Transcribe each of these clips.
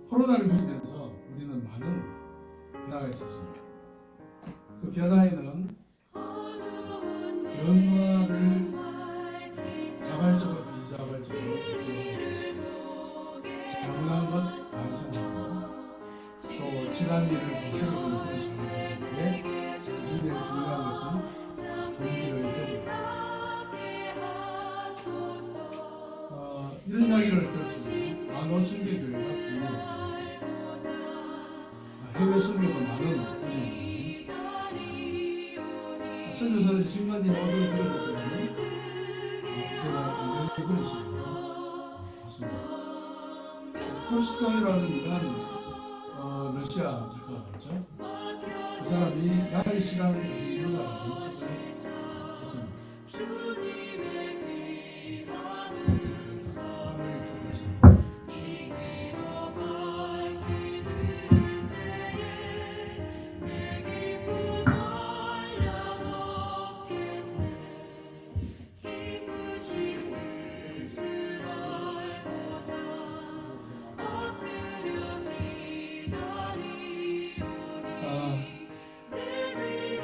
코로나를 겪으면서 우리는 많은 변화가 있었습니다. 그 변화에는 변화를 자발적으로 비자발적으로 잘못한 것 반성하고 또 지난 일을 되새기는 그런 시간을 가졌는데 우리에게 중요한 것은 본질을 배우고 이런 이야기를 들었습니다. 만원천개 교회가 국내였습니다. 해외 선교도 많은 분이 있었습니다. 선교사들이 지금까지 얻은 그런 것들은 제가 안 되는 그런 식으로 봤습니다. 톨스토이라는 유명한 러시아 작가였죠. 그 사람이 나의 시간 어디 있는가라는 책을 썼습니다.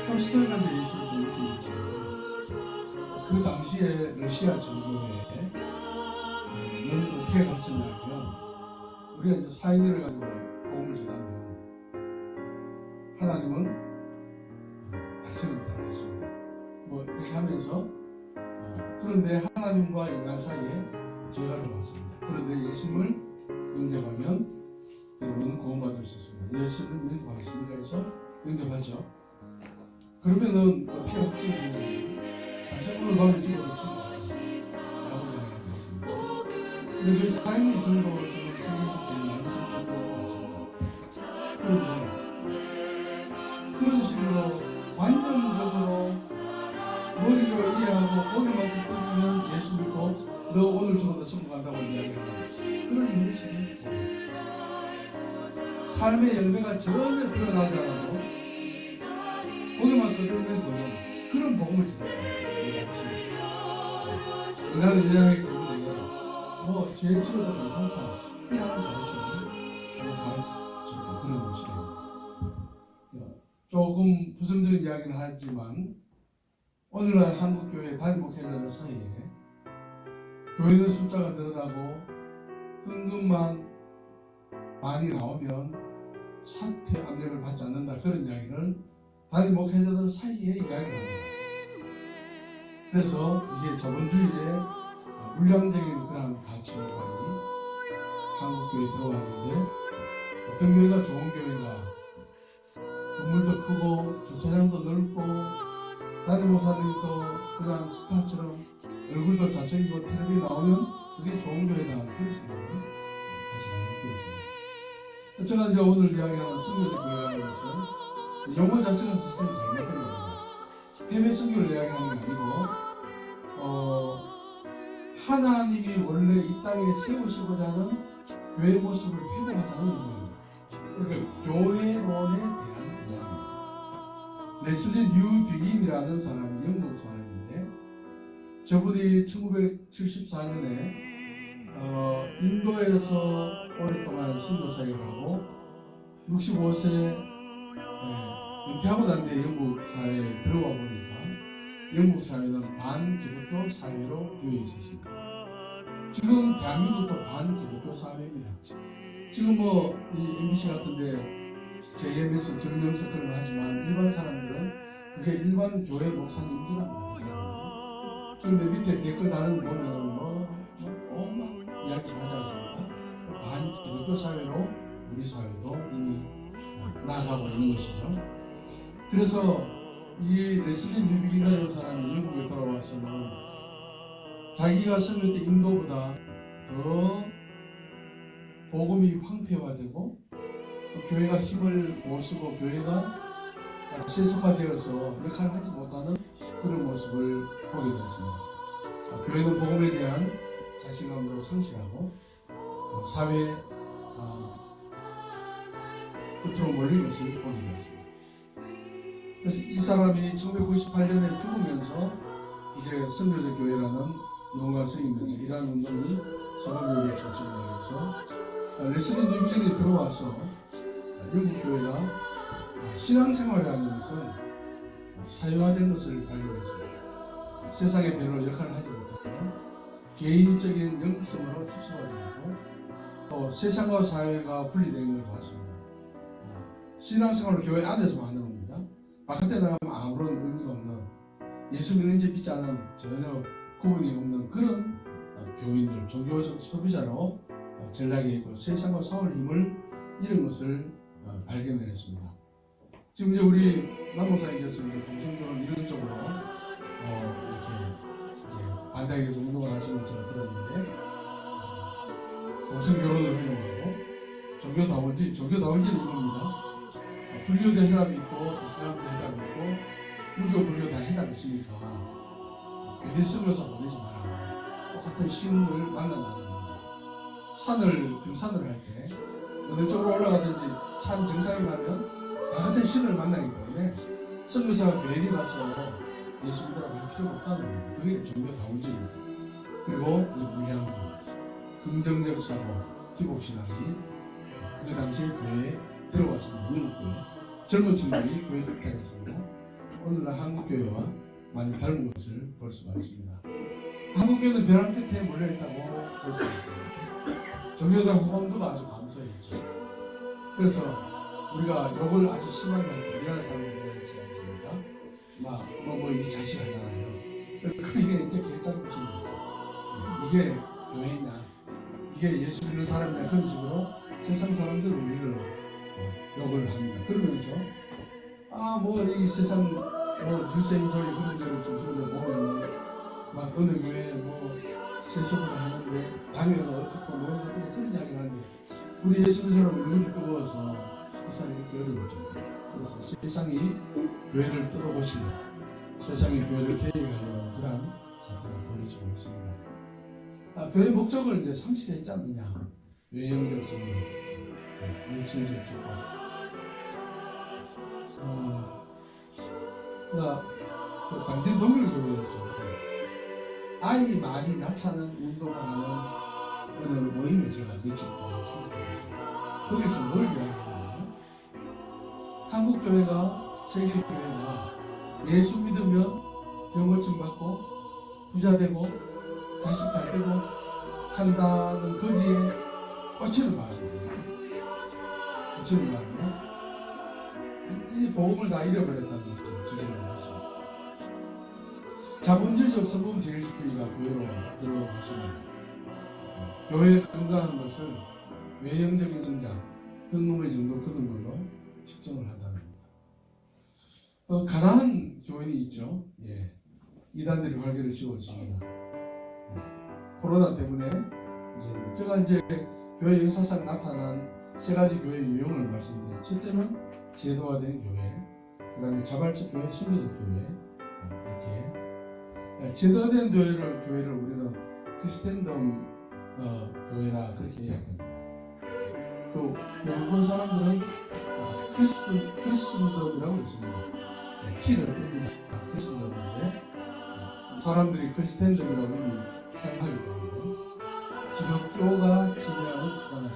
톨스토이가 이제 예수를 좀 느끼고 그 당시에 러시아 정교회는 어떻게 가르쳤냐면 우리가 이제 사인회를 가지고 복음을 전하면 하나님은 당신을 사랑하십니다. 뭐 이렇게 하면서 그런데 하나님과 인간 사이에 죄가 들어왔습니다. 그런데 예수님을 영접하면 여러분은 구원받을 수 있습니다. 예수를 영접하십니까 해서 영접하죠. 그러면은 어떻게 확증되냐면 당신 오늘 밤에 죽어도 라고 이야기하겠습니다. 근데 그래서 사인이 정도 지금 세계에서 제일 많이 접촉되는 것 같습니다. 그런데 그런 식으로 완전적으로 머리로 이해하고 고개만 끄덕이면 예수 믿고 너 오늘 죽어도 천국 간다고 이야기하는 그런 일이 삶의 열매가 전혀 드러나지 않아도 고개만 끄덕이면 되는 그런 복음을 전해요. 인간은 인간이기 때문에 뭐 죄 지어도 괜찮다 이런 가르침을 가르쳤던 그런 시대입니다. 조금 부정적인 이야기는 하지만 오늘날 한국교회 담임 목회자들 사이에 교회는 숫자가 늘어나고 헌금만 많이 나오면 사퇴 압력을 받지 않는다 그런 이야기를 담임 목회자들 사이에 이야기합니다. 그래서 이게 저번 주일에 물량적인 그런 가치관이 한국교회에 들어왔는데 어떤 교회가 좋은 교회인가 건물도 크고 주차장도 넓고 담임 목사님도 그냥 스타처럼 얼굴도 잘생기고 텔레비에 나오면 그게 좋은 교회다 그런 생각을 가지게 되었습니다. 제가 이제 오늘 이야기하는 선교적 교회라는 것은 용어 자체가 사실 잘못된 겁니다. 해외 선교를 이야기하는 게 아니고 하나님이 원래 이 땅에 세우시고자 하는 교회 모습을 회복하자는 운동입니다. 그러니까 교회론에 대한 이야기입니다. 레슬리 뉴비긴이라는 사람이 영국 사람인데 저분이 1974년에 인도에서 오랫동안 선교사역을 하고 65세 은퇴하고 난 뒤에 영국 사회에 들어와 보니까 영국 사회는 반기독교 사회로 되어 있었습니다. 지금 대한민국도 반기독교 사회입니다. 지금 뭐 이 MBC 같은데 JMS 정명석을 하지만 일반 사람들은 그게 일반 교회 목사님인 줄 압니다. 그런데 밑에 댓글 다는 거 보면 막 이야기를 하지 않습니까? 반기독교 사회로 우리 사회도 이미 나아가고 있는 것이죠. 그래서 이 레슬리 뉴비긴이라는 사람이 영국에 돌아와서는 자기가 선교때 인도보다 더 복음이 황폐화되고 교회가 힘을 못 쓰고 교회가 세속화되어서 역할을 하지 못하는 그런 모습을 보게 되었습니다. 교회는 복음에 대한 자신감도 상실하고 사회 끝으로 몰린 것을 보게 되었습니다. 그래서 이 사람이 1998년에 죽으면서 이제 선교적 교회라는 용어가 생기면서 이러한 운동이 서울교회를 중심으로 해서 레슬리 뉴빌런이 들어와서 영국 교회가 신앙생활에 하는 것은 사유화된 것을 발견했습니다. 세상에 별로 역할을 하지 못하고 개인적인 영성으로 특수화되어 있고 또 세상과 사회가 분리되는 걸 봤습니다. 신앙생활을 교회 안에서만 하는 겁니다. 바깥에 나가면 아무런 의미가 없는, 예수 믿는지 믿지 않은 전혀 구분이 없는 그런 교인들, 종교적 소비자로 전락해 있고 세상과 싸울 힘을 잃은 것을 발견했습니다. 지금 이제 우리 남목사님께서 이제 동성결혼 이런 쪽으로 이렇게 이제 반대하기 위해서 운동을 하시는 걸 제가 들었는데, 동성결혼을 허용하고 종교다원주의는 이겁니다. 불교도 해답이 있고 이슬람도 해답이 있고 유교 불교 다 해답이 있으니까 괜히 썩어서 보내지 마라. 똑같은 신을 만난다는 겁니다. 등산을 할 때 어느 쪽으로 올라가든지 산 정상에 가면 다 같은 신을 만나기 때문에 선교사가 괜히 가서 예수 믿으라고 할 필요가 없다는 겁니다. 그게 종교다원주의입니다. 그리고 이 물량주의, 긍정적 사고, 기복신앙이 그 당시에 교회에 들어왔습니다. 영국교회. 젊은 친구들이 교회에 입당했습니다. 오늘날 한국교회와 많이 닮은 것을 볼 수가 있습니다. 한국교회는 벼랑 끝에 몰려있다고 볼 수가 있습니다. 종교단 후반부가 아주 감소했죠. 그래서 우리가 욕을 아주 심하게 하고 미안한 사람들이 있지 않습니까? 이 자식 하잖아요. 그게 이제 개짜리 붙이는 거죠. 이게 교회냐, 이게 예수 믿는 사람이냐, 그런 식으로 세상 사람들 우리를 욕을 합니다. 그러면서 이 세상 뉴스엔조이 그런 데를 중심으로 보면 막 어느 교회 세수를 하는데 방해가 어떻고 노예가 어떻고 그런 이야기를 하는데 우리 예수 믿는 사람은 눈이 뜨거워서 세상이 이렇게 어려워져요. 그래서 세상이 교회를 뜯어보시고 세상이 교회를 개혁하려는 그러한 사태가 벌어지고 있습니다. 교회 목적을 이제 상실했지 않느냐. 외형적 성장, 물질적 축복. 당진 동일교회에서 아이 많이 낳자는 운동을 하는 어느 모임에 제가 며칠 동안 참석했습니다. 거기서 뭘 이야기하냐면 한국교회가 세계교회가 예수 믿으면 병고침 받고 부자 되고 자식 잘 되고 한다는 거기에 꽂히는 말입니다. 꽂히는 말은 완전히 복음을 다 잃어버렸다는 것을 주제로 했습니다. 자본주의적 성공제일주의가 교회로 들어왔습니다. 교회의 건강한 것을 외형적인 성장, 흥금의 정도 그런 걸로 측정을 한다는 겁니다. 가난한 교인이 있죠. 이단들이 활개를 치고 있습니다. 코로나 때문에 제가 이제 교회 역사상 나타난 세 가지 교회 유형을 말씀드려요. 첫째는 제도화된 교회, 그 다음에 자발적 교회, 심리적 교회, 이렇게 제도화된 교회를 우리는 크리스텐덤 교회라 그렇게 이야기합니다. 일본 사람들은 크리스텐덤이라고 있습니다. T를 뺍니다. 크리스텐덤인데 사람들이 크리스텐덤이라고 이미 사용하기 때문에 기독교가 지배하는 국가나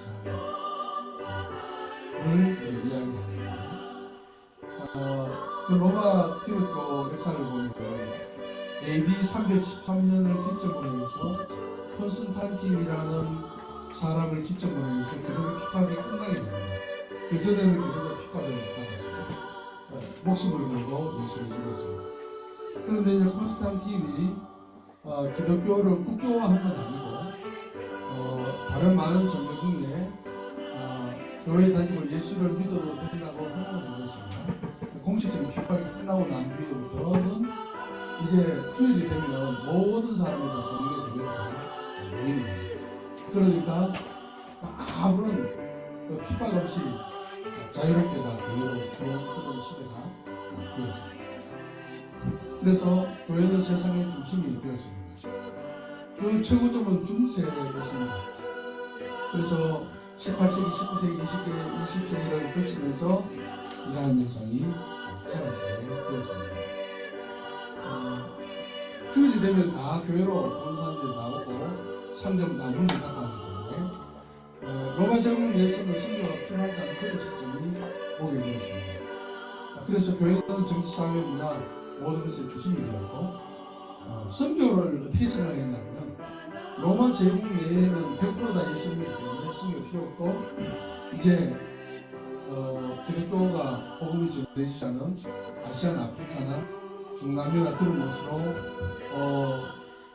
사회를 이야기하는데 로마 기독교 역사를 보면서 AD 313년을 기점으로 해서 콘스탄틴이라는 사람을 기점으로 해서 기독교 핍박이 끝나게 됩니다. 그 전에는 기독교 핍박을 받았습니다. 목숨을 걸고 예수를 믿었습니다. 그런데 이제 콘스탄틴이 기독교를 국교화한 건 아니고 다른 많은 종교 중에 교회 다니고 예수를 믿어도 된다고 허락을 해줬습니다. 공식적인 핍박이 끝나고 난 뒤에부터는 이제 주일이 되면 모든 사람이 다 동네 교회로 다 모이는 겁니다. 그러니까 아무런 핍박 없이 자유롭게 다 교회로 들어온 그런 시대가 되었습니다. 그래서 교회는 세상의 중심이 되었습니다. 그 최고점은 중세였습니다. 그래서 18세기, 19세기, 20세기를 거치면서 이러한 현상이 사라지게 되었습니다. 주일이 되면 다 교회로 도는 사람들이 나오고 상점 다 문을 닫고 하기 때문에 로마 제국 내에서는 선교가 필요하지 않은 그런 시점이 오게 되었습니다. 그래서 교회는 정치, 사회, 문화 모든 것의 중심이 되었고 선교를 어떻게 생각했냐면 로마 제국 내에는 100%다 예수님이기 때문에 선교 필요 없고 이제 기독교가 복음이 전해지지 않은 아시아나 아프리카나 중남미나 그런 곳으로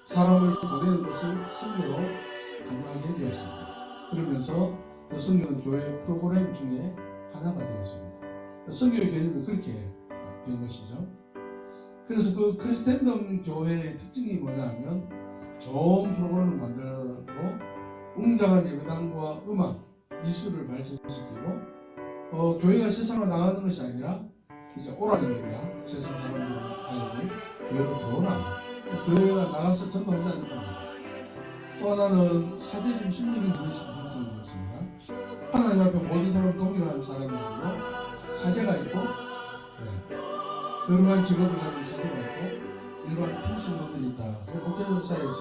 사람을 보내는 것을 선교로 간주하게 되었습니다. 그러면서 그 선교는 교회 프로그램 중에 하나가 되었습니다. 선교의 개념이 그렇게 된 것이죠. 그래서 그 크리스텐덤 교회의 특징이 뭐냐면 좋은 프로그램을 만들고 웅장한 예배당과 음악, 미술을 발전시키고 교회가 세상으로 나가는 것이 아니라 이제 오라는 겁니다. 세상 사람들을 하여금 교회로 들어오라. 교회가 나가서 전도하지 않는 겁니다. 또 하나는 사제 중심적인 리더십 형성이 되었습니다. 하나님 앞에 모든 사람을 동일한 사람이고 사제가 있고 여러 가지 직업을 가진 사제가 있고 일반 평신도들이 있다. 목회자 사이에서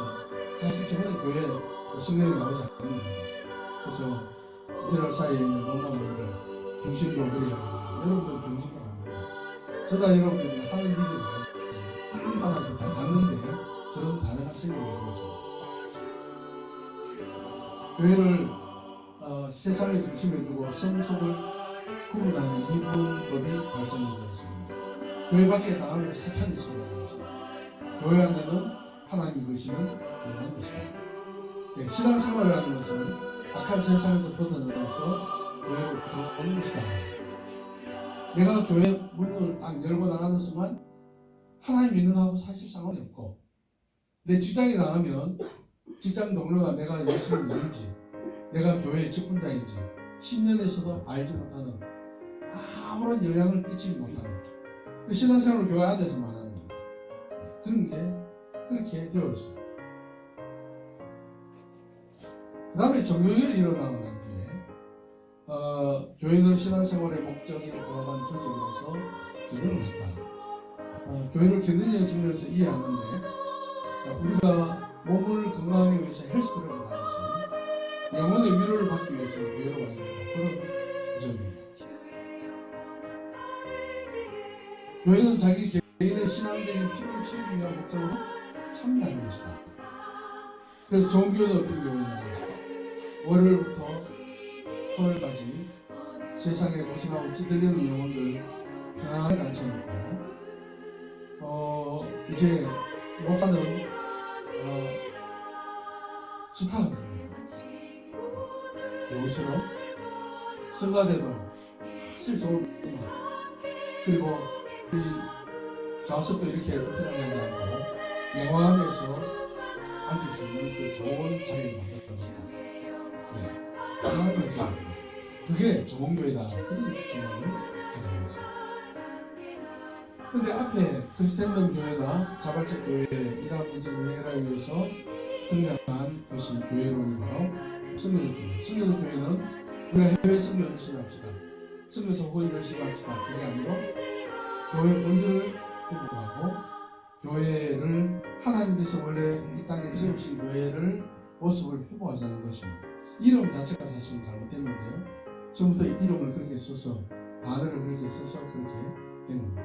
사실 최근에 교회에 성경이 나오지 않는 겁니다. 그래서 목회자 사이에 있는 농담을 병신도 그래요. 여러분들 병신도 아닙니다. 저다 여러분들이 하는 일이 나가지 하나님 다 갔는데 저런 단어가 생기게 되었습니다. 교회를 세상의 중심에 두고 성속을 구분하는 이분법이 발전이 되었습니다. 교회 밖에 나가면 사탄이 생겨나는 것이다. 교회 안에는 하나님이 계시는 그런 것이다. 네, 신앙생활이라는 것은 악한 세상에서 벗어나서 교회로 들어오는 것이다. 내가 교회 문을 딱 열고 나가는 순간 하나님 믿는 거하고 사실 상관이 없고 내 직장에 나가면 직장 동료가 내가 예수를 믿는지 내가 교회의 직분자인지 10년에서도 알지 못하는 아무런 영향을 끼치지 못하는 그 신앙생활을 교회 안에서만 하는 겁니다. 그런 게 그렇게 되어 있습니다. 그 다음에 종교개혁이 일어나고 난 뒤에 교회는 신앙생활의 목적에 부합한 조직으로서 기능을 했다. 교회를 견딘의 측면에서 이해하는데 우리가 몸을 건강하기 위해서 헬스클럽을 다니시 영혼의 위로를 받기 위해서 교회로 와야 된다. 그런 구조입니다. 교회는 자기 개인의 신앙적인 필요를 채우기 위한 목적으로 참여하는 것이다. 그래서 좋은 교회는 어떤 교회냐? 월요일부터 토요일까지 세상에 고생하고 찌들리는 영혼들 편안하게 앉혀놓고 이제 목사는 스타가 됩니다. 요처럼 성가대도 사실 좋은 음악 그리고 이 좌석도 이렇게 편하게 앉고 영화 안에서 앉을 수 있는 그 좋은 자리를 만들어놓고 편안하게 앉아야 됩니다. 그게 좋은 교회다. 그런 생각을 가져야죠. 근데 앞에 크리스텐덤 교회나 자발적 교회 이러한 문제를 해결하기 위해서 등장한 것이 교회론이고 선교도 교회. 선교도 교회는 우리가 해외 선교 열심히 합시다. 선교사 후원 열심히 합시다. 그게 아니고 교회 본질을 회복하고 교회를 하나님께서 원래 이 땅에 세우신 교회를 모습을 회복하자는 것입니다. 이름 자체가 사실은 잘못됐는데요. 처음부터 이름을 그렇게 써서 단어를 그렇게 써서 그렇게 된 겁니다.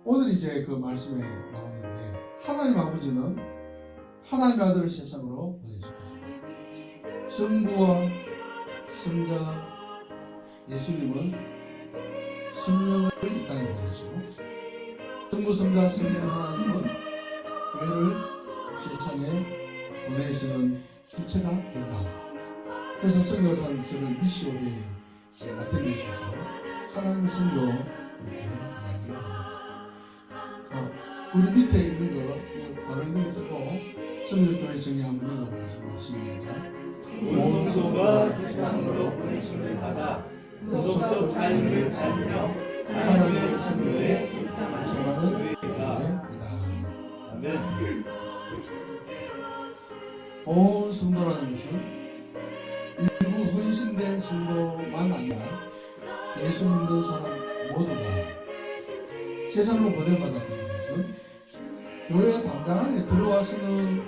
오늘 이제 그 말씀에 나오는데 하나님 아버지는 하나님 아들을 세상으로 보내셨습니다. 성부와 성자 예수님은 성령을 이 땅에 보내시고 성부 성자 성령 하나님은 교회를 세상에 보내시는 주체가 된다. 그래서 선교사는 저를 미시오데이 맡은 것이어서 하나님 성교 이렇게 이야기합니다. 우리 밑에 있는 거 바로 있는 거 쓰고 성교교회 정의 한번 읽어보겠습니다. 시작. 원소가 세상으로 보내심을 받아 구속적 삶을 살며 하나님의 성교에 동참하는 교회이다. 아멘. 온 성도라는 것은 일부 헌신된 성도만 아니라 예수 믿는 사람 모두가 세상으로 보내받았다는 것은 교회 담당 안에 들어와서는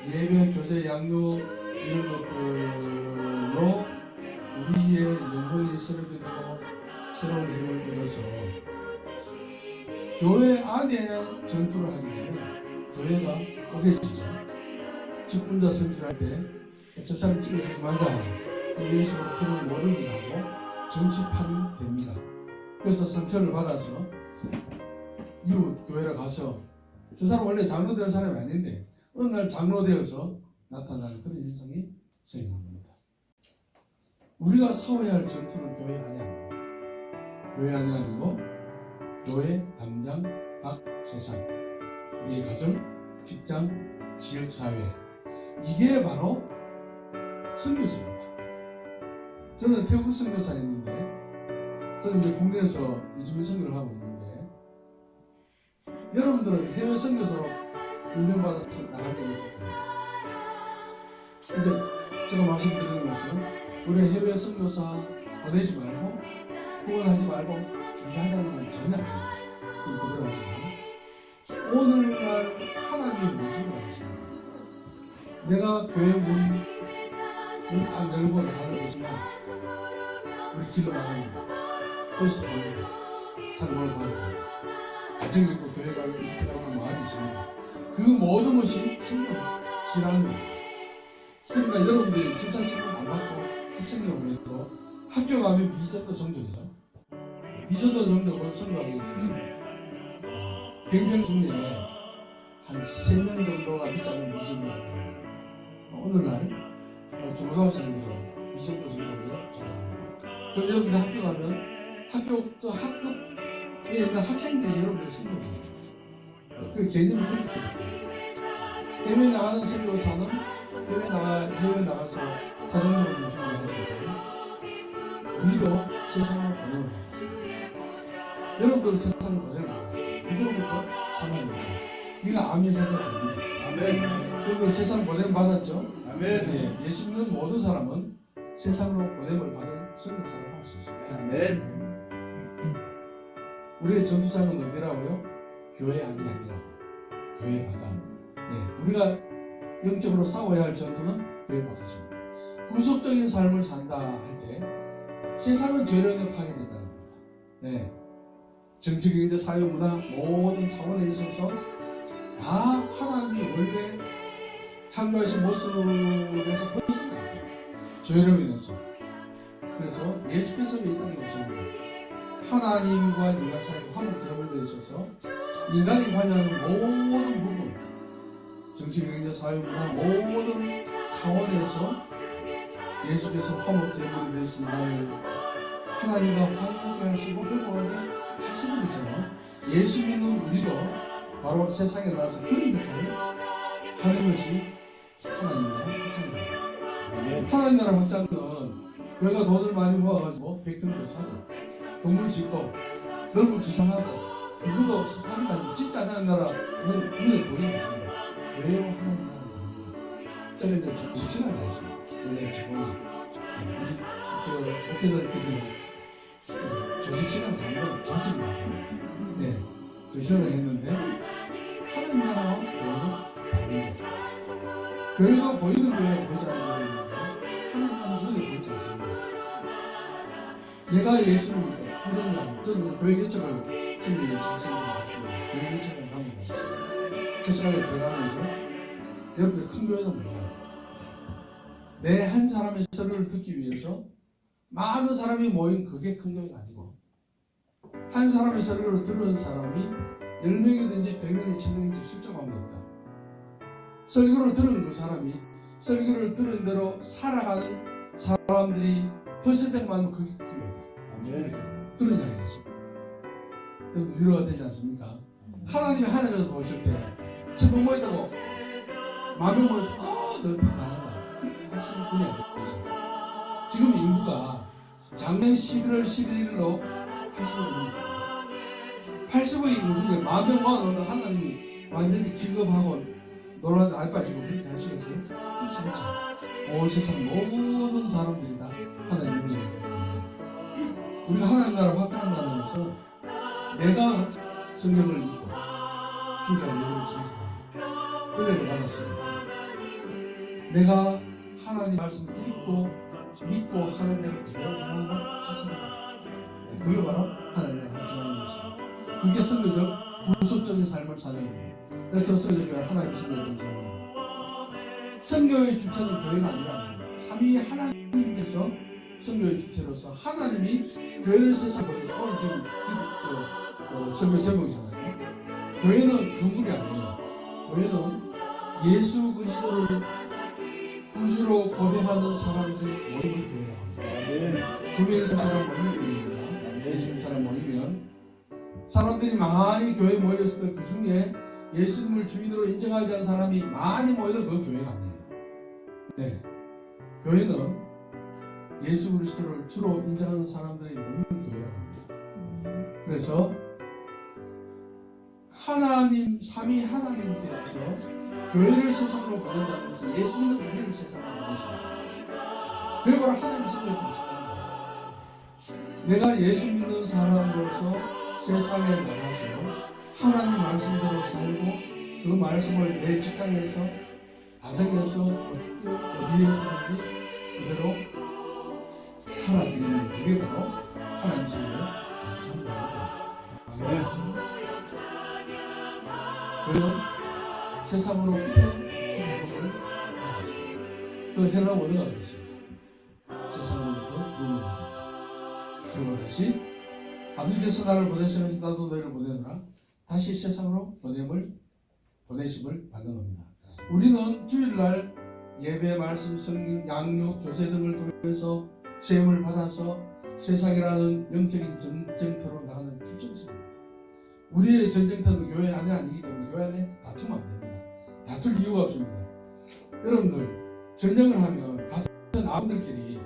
예배, 교제, 양육, 이런 것들로 우리의 영혼이 새롭게 되고 새로운 힘을 얻어서 교회 안에 전투를 하게 되면 교회가 쪼개지죠. 직분자 선출할 때 저 사람 찍어주지 말자 이런 식으로 표를 모르게 하고 정치판이 됩니다. 그래서 상처를 받아서 이웃 교회를 가서 저 사람 원래 장로 될 사람이 아닌데 어느 날 장로 되어서 나타나는 그런 현상이 생겨난 겁니다. 우리가 싸워야 할 전투는 교회 안에 아닙니다. 교회 안에 아니고 교회, 당장, 각 세상, 우리의 가정, 직장, 지역사회, 이게 바로 선교사입니다. 저는 태국 선교사였는데 저는 이제 국내에서 이주민 선교를 하고 있는데 여러분들은 해외 선교사로 임명받아서 나갈 적이 없을 거예요. 이제 제가 말씀드리는 것은 우리 해외 선교사 보내지 말고 후원하지 말고 준비하자는 건 전혀 아닙니다. 그대로 하지만 오늘날 하나님 무엇을 원하십니까? 내가 교회 문을 안 열고 나가는 것이나 우리 길로 나갑니다. 버스 갑니다. 사람을 갑니다. 가정이 있고 교회가 이렇게 가는 마음이 있습니다. 그 모든 것이 신령, 지라는 겁니다. 그러니까 여러분들이 집사 친구 안 받고 학생용 해도 학교 가면 미전도 정적이죠. 미전도 정적으로 선교하고 있어요. 100명 중에 한 3명 정도가 밑장을 미전도 오늘날 중고등학생들은 미전도 정적으로 전화합니다. 그럼 여러분들 학교 가면 학교에 있는 학생들이 여러분들 선교합니다. 그 개념이 그렇게 됩니다. 해외 나가는 선교사는 해외 나가서 사정적으로 중심으로 하시고 우리도 세상을 번영을 합니다. 여러분들 세상을 번영을 합니다. 누구로부터? 사망입니다. 이거 아멘 해도 됩니다. 아멘. 여러분들 세상 보냄 받았죠? 아멘. 네, 예수 믿는 모든 사람은 세상으로 보냄을 받은 선교사라고 할 수 있습니다. 아멘. 우리의 전투장은 어디라고요? 교회 안이 아니라고. 교회 바깥. 네, 우리가 영적으로 싸워야 할 전투는 교회 바깥입니다. 구속적인 삶을 산다 할 때 세상은 죄로인해 파괴된다는 겁니다. 네, 정치, 경제, 사회, 문화 모든 차원에 있어서 다 하나님이 원래 창조하신 모습에서 벗어납니다. 죄로 인해서. 그래서 예수께서 이 땅에 오셨습니다. 하나님과 인간 사이가 화목 제물되어 있어서 인간이 관여하는 모든 부분, 정치, 경제, 사회, 문화 모든 차원에서 예수께서 화목 제물이 되신 인간을 하나님과 화목하게 하시고 회복하게 하시는 것처럼 예수 믿는 우리도 바로 세상에 나와서 그런 역할을 하는 것이 하나님 나라 확장입니다. 하나님 나라 확장은 교회가 돈을 많이 모아가지고 백평도 사고 건물 짓고 넓은 주상하고 그것도 습관이 아니고 진짜 하나님 나라는 눈에 보이는 것입니다. 왜요? 하나님 나라는 저는 이제 조직신앙이 있습니다. 원래 제공이 우리 저 목회자들끼리 조직신앙 사람은 조직만 합니다. 네, 조직신앙을 했는데 하나님 나라와 교회는 다릅니다. 교회도 보이는 교회가 보이지 않는 교회가 있는데 하나님 나라는 눈에 보이지 않습니다. 내가 예수를 믿고 이러면 저는 교회 개척을 준비를 하시는 교회 개척을 하는 것입니다. 세상에 들어가면서 여러분들 큰 교회는 뭐예요? 내 한 사람의 설교를 듣기 위해서 많은 사람이 모인 그게 큰 교회가 아니고 한 사람의 설교를 들은 사람이 10명이든지 100명이든지 1000명이든지 숫자가 없다. 설교를 들은 그 사람이 설교를 들은 대로 살아가는 사람들이 퍼센트만 그게 큰 거다. 아멘. 그런 이야기가 있습니다. 여러분 위로가 되지 않습니까? 하나님이 하늘에서 보실 때 천명 모였다고 만명 모였다고 너 대단하다 그렇게 하시는 분이 아니죠. 지금 인구가 작년 11월 11일로 80억입니다. 80억의 인구 중에 만명 모아놓는다 하나님이 완전히 기겁하고 노란 알 빠지고 그렇게 하시겠어요? 그렇지 않죠. 온 세상 모든 사람들이 다 하나님의 은혜입니다. 우리가 하나님 나라를 확장한다는 것은 내가 성경을 읽고 주일날 예배를 참석하고 은혜를 받았습니다. 내가 하나님 말씀을 읽고 믿고 하는 대로 그대로 하나님을 실천합니다. 그게 바로 하나님을 할증하는 것입니다. 그게 선교적 구속적인 삶을 사는 겁니다. 그래서 선교교회 하나님 선교를 정착합니다. 선교의 주체는 교회가 아니라 삼위 하나님께서 선교의 주체로서 하나님이 교회를 세상에 보내서 오늘 지금 선교 제목이잖아요. 교회는 그물이 아니에요. 교회는 예수 그리스도를 구주로 고백하는 사람들의 모임을 교회라고 합니다. 두 명의 사람 모이면 교회입니다. 예수 믿는 사람 모이면 사람들이 많이 교회에 모였을 때 그 중에 예수님을 주인으로 인정하지 않은 사람이 많이 모여도 그 교회가 아니에요. 네, 교회는 예수 그리스도를 주로 인정하는 사람들의 모임을 교회라고 합니다. 그래서 하나님, 삼위 하나님께서 교회를 세상으로 보낸다는 것은 예수 믿는 우리를 세상으로 보내십니다. 그게 바로 하나님의 선교에 동참하는 거예요. 내가 예수 믿는 사람으로서 세상에 나가서 하나님 말씀대로 살고 그 말씀을 내 직장에서, 가정에서, 어디에서든지 그대로 살아드리는 그게 바로 하나님 선교에 동참하는 거예요. 그는 세상으로 부름을 받았습니다. 그 헬라 원어가 그렇습니다. 세상으로부터 부름을 받았다. 그리고 다시 아버지께서 나를 보내시면서 나도 너희를 보내노라. 다시 세상으로 보내심을 받는 겁니다. 우리는 주일날 예배, 말씀, 성경, 양육, 교제 등을 통해서 세움을 받아서 세상이라는 영적인 전쟁터로 나가는 출정식입니다. 우리의 전쟁터는 교회 안에 아니기 때문에 교회 안에 다투면 안 됩니다. 다툴 이유가 없습니다. 여러분들 전쟁을 하면 같은 아군들끼리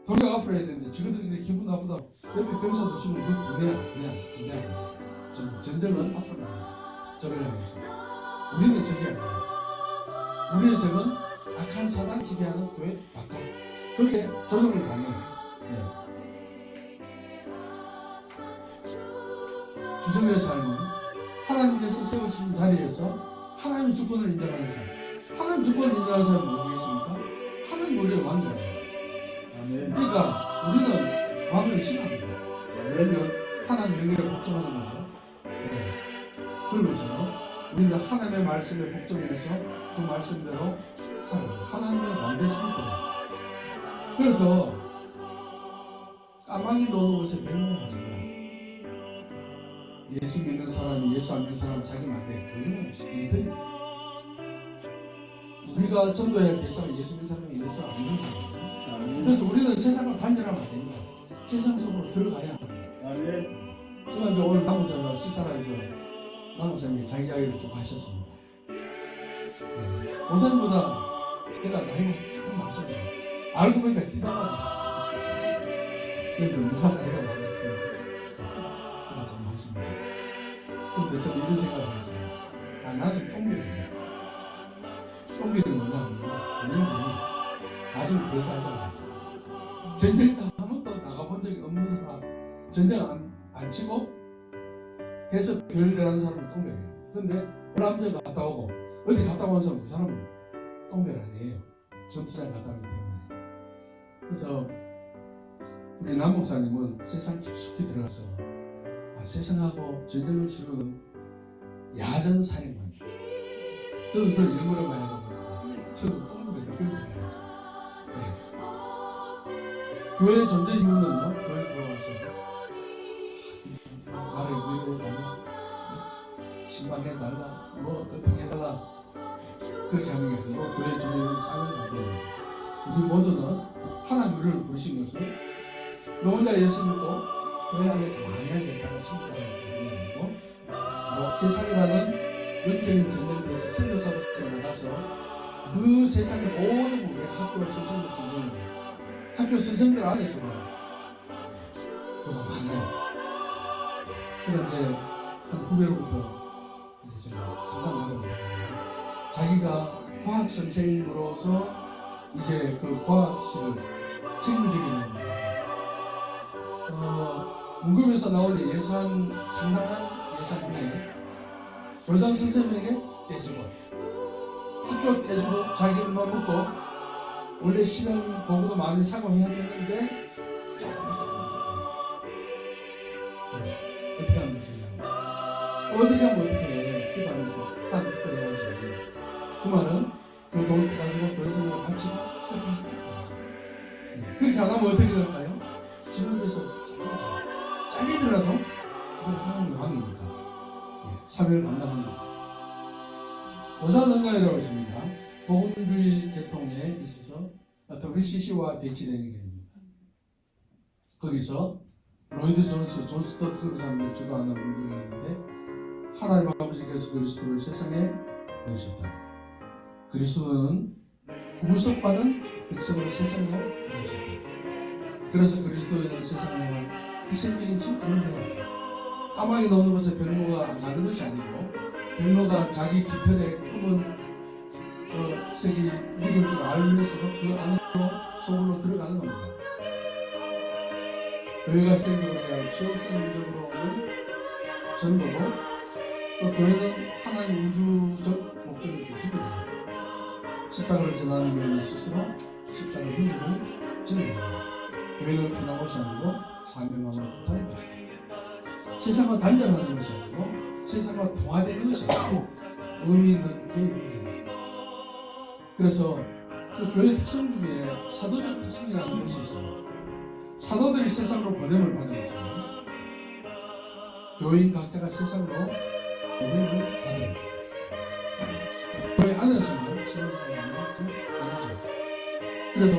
도리가 앞으로 해야 되는데 저들끼리 기분 나쁘다 옆에 병사 두시면 그 군대야 됩니다. 전쟁은 앞으로 나가요. 적을 향해서. 우리는 적이 아니에요. 우리의 적은 악한 사단 지배하는 교회 바깥. 그게 조정을 받는. 주중의 삶은 하나님께서 세우신 자리에서 하나님의 주권을 인정하는 삶. 하나님 주권을 인정하는 사람은 뭐겠습니까? 하나님 우리의 왕이라는 거예요. 그러니까 우리는 왕을 신합니다. 그러면 하나님 명령에 복종하는 거죠. 그러면서 우리는 하나님의 말씀에 복종해서 그 말씀대로 살아요. 하나님의 왕 되시기 때문에. 그래서 까마귀 노는 곳에 배경을 하지 마라. 예수 믿는 사람이 예수 안 믿는 사람 자기는 안 돼. 그거는 이들 우리가 전도해야 할 대상은 예수 믿는 사람이 예수 안 믿는 사람이에요. 그래서 우리는 세상을 단절하면 안 됩니다. 세상 속으로 들어가야 합니다. 저는 이제 오늘 남무사님과 시사라에서 남무사님이 자기 이야기를 쭉 하셨습니다. 목사님보다 제가 나이가 조금 많습니다. 알고 보니까 뛰다갑니다. 그런데 누가 나이가 많았어요? 제가 좀 많습니다. 그런데 저는 이런 생각을 했습니다. 나는 똥별이네. 똥별이 뭐냐면 우리는 나중에 별 달다고 했습니다. 전쟁 한 번도 나가본 적이 없는 사람, 전쟁 안 치고 해서 별 대하는 사람은 똥별이에요. 근데 남자 갔다 오고 어디 갔다 온 사람 그 사람은 똥별 아니에요. 전투장 갔다 오기 때문에. 그래서 우리 남 목사님은 세상 깊숙이 들어가서 세상하고 전쟁을 치르는 야전 사령관. 저도 저 일본을 많이 하다 보니까 저도 똥별에 그런 생각을 했어요. 교회 존재 이유는요, 교회 들어와서 나를 위로해달라, 신방해달라, 뭐 어떻게 해달라 그렇게 하는 게 아니고 교회 존재를 사는 거예요. 우리 모두는 하나님 우리를 부르신 것을 너 혼자 예수 믿고 교회 안에 가만히 앉았다가 진짜로 부르는 게 아니고 바로 세상이라는 영적인 전쟁에서 선교사로서 나가서 그 세상의 모든 우리 학교 선생님 학교 선생들 안에서도 보다 많아요. 그래서 이제 한 후배로부터 이제 제가 상담을 받아보니까 자기가 과학 선생님으로서 이제 그 과학실을 책임지게 됩니다. 문급에서 나오는 예산, 상당한 예산 중에 교장 선생님에게 떼주고 학교 떼주고 자기 엄마 먹고 원래 실험 도구도 많이 사고해야 되는데 조금 어떻게 하면 되냐? 어떻게 하면 어떻게 해? 기도하면서 한 뜻대로 해야지. 그 말은 그 돈 가지고 그 성경을 바치고 그렇게 하시면 되죠. 그렇게 안 하면 어떻게 될까요? 지금에서 잘리더라도 우리 하나님 왕이니까 사명을 감당합니다. 오사능가이라고 있습니다. 복음주의 계통에 있어서 WCC와 대치되는 얘기입니다. 거기서 로이드 존스, 존 스토트 그런 사람들이 주도하는 운동이 있는데 하나님 아버지께서 그리스도를 세상에 보내셨다. 그리스도는 구속받은 백성을 세상으로 보내셨다. 그래서 그리스도에는 세상에 향한 희생적인 침투를 해야 한다. 까마귀 넣는 것에 백로가 만든 것이 아니고 백로가 자기 깃털에 품은 색이 묻을 줄 알면서도 그 안으로 속으로 들어가는 겁니다. 교회가 생겨야 할 최우선적으로는 전도고 또 교회는 하나님 우주적 목적의 중심이다. 십자가를 전하는 교회는 스스로 십자가 흔적을 지내야 한다. 교회는 편한 곳이 아니고 사명함을 뜻하는 것이다. 세상과 단절하는 것이 아니고 세상과 동화되는 것이 아니고 의미 있는 개입을 해야 한다. 그래서 그 교회 특성 중에 사도적 특성이라는 것이 있습니다. 사도들이 세상으로 보냄을 받은 것처럼 교인 각자가 세상으로 보냄을 받은 것. 교회 안에서만 신앙생활이 아니죠. 그래서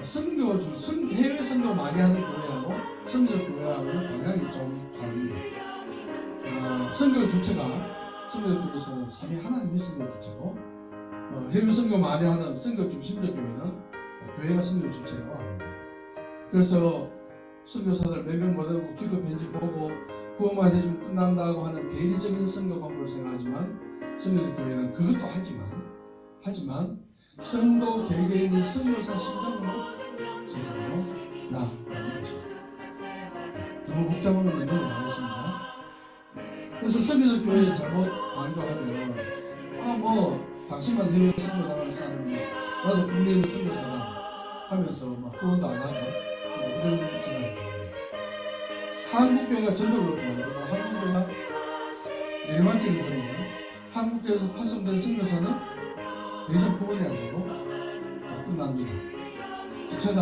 선교 중 해외 선교 많이 하는 교회하고 선교적 교회하고는 방향이 좀 다릅니다. 선교 주체가 선교적 교회에서는 삼위 하나님이 선교 주체고 해외 선교 많이 하는 선교 중심적 교회는 교회가 선교 주체라고 합니다. 그래서 선교사들 몇 명 보내고 기도 편지 보고 구원만 해주면 끝난다고 하는 대리적인 선교 방법을 생각하지만 선교적 교회는 그것도 하지만 성도 개개인이 선교사 심정으로 세상으로 나아가는 것입니다. 너무 복잡한 건 너무 많습니다. 그래서 선교적 교회에 잘못 강조하면 당신만 해외 선교 나가는 사람이 나도 국내에 선교사다 하면서 막 후원도 안 하고 이런 생각이 듭니다. 한국교회가 전도를 만들고 한국교회가 일반적인 거니까 한국교회에서 파송된 선교사는 더 이상 구원이 안 되고 끝납니다. 기차가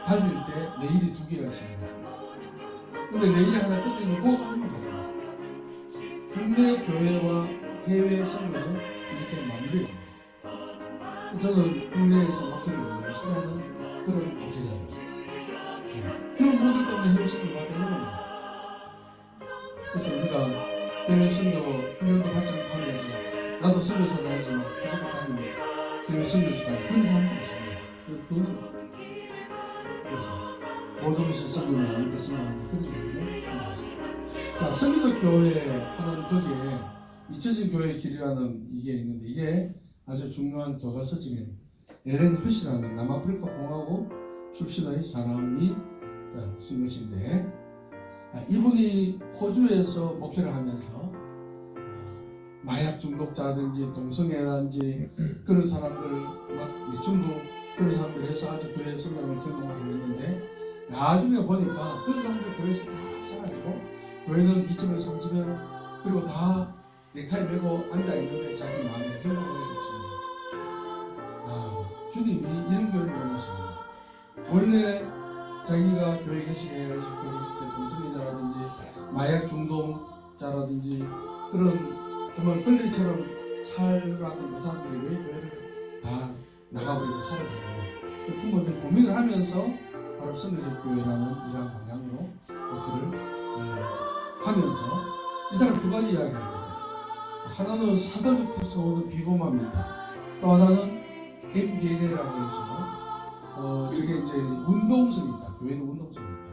달릴 때 레일이 2개가 있습니다. 근데 레일이 하나 끝에 있는 꼭 한번 갑니다. 국내 교회와 해외 선교는 이렇게 마무리해집니다. 저는 국내에서 목회를 열심히 하는 그런 목회자들. 그런 분들 때문에 해외 선교가 되는 겁니다. 그래서 우리가 해외 선교 훈련도 받지 않고 하면서 나도 선교사다 해서 부족하다는 해외 선교지까지 그런 사람들이 있습니다. 그래서 모든 것이 선교를 아무도 생각하는데 그런 사람들이 있습니다. 자, 선교적 교회 하는 거기에 잊혀진 교회의 길이라는 이게 있는데 이게 아주 중요한 교과서 중에 엘렌 허시라는 남아프리카 공화국 출신의 사람이 쓴 것인데 이분이 호주에서 목회를 하면서 마약 중독자든지 동성애라든지 그런 사람들 막 미충도 그런 사람들 해서 아주 교회 성장을 경험하고 있는데 나중에 보니까 그런 사람들 교회에서 다 사라지고 교회는 2층에 3층에 그리고 다 넥타이 메고 앉아있는데 자기 마음에 행복을 해줬습니다. 주님이 이런 교회를 원하십니다. 원래 자기가 교회 계시게 했을 때 동성애자라든지 마약 중독자라든지 그런 정말 권리처럼 살라는 그 사람들이 왜 교회를 다 나가버리고 사라졌냐. 그 고민을 하면서 바로 선교적 교회라는 이러한 방향으로 목회를 하면서 이 사람 2가지 이야기를 합니다. 하나는 사도적 특성으로 비범함이다. 또 하나는 MDNA라고 해서 저게 이제 운동성이 있다. 교회는 운동성이 있다.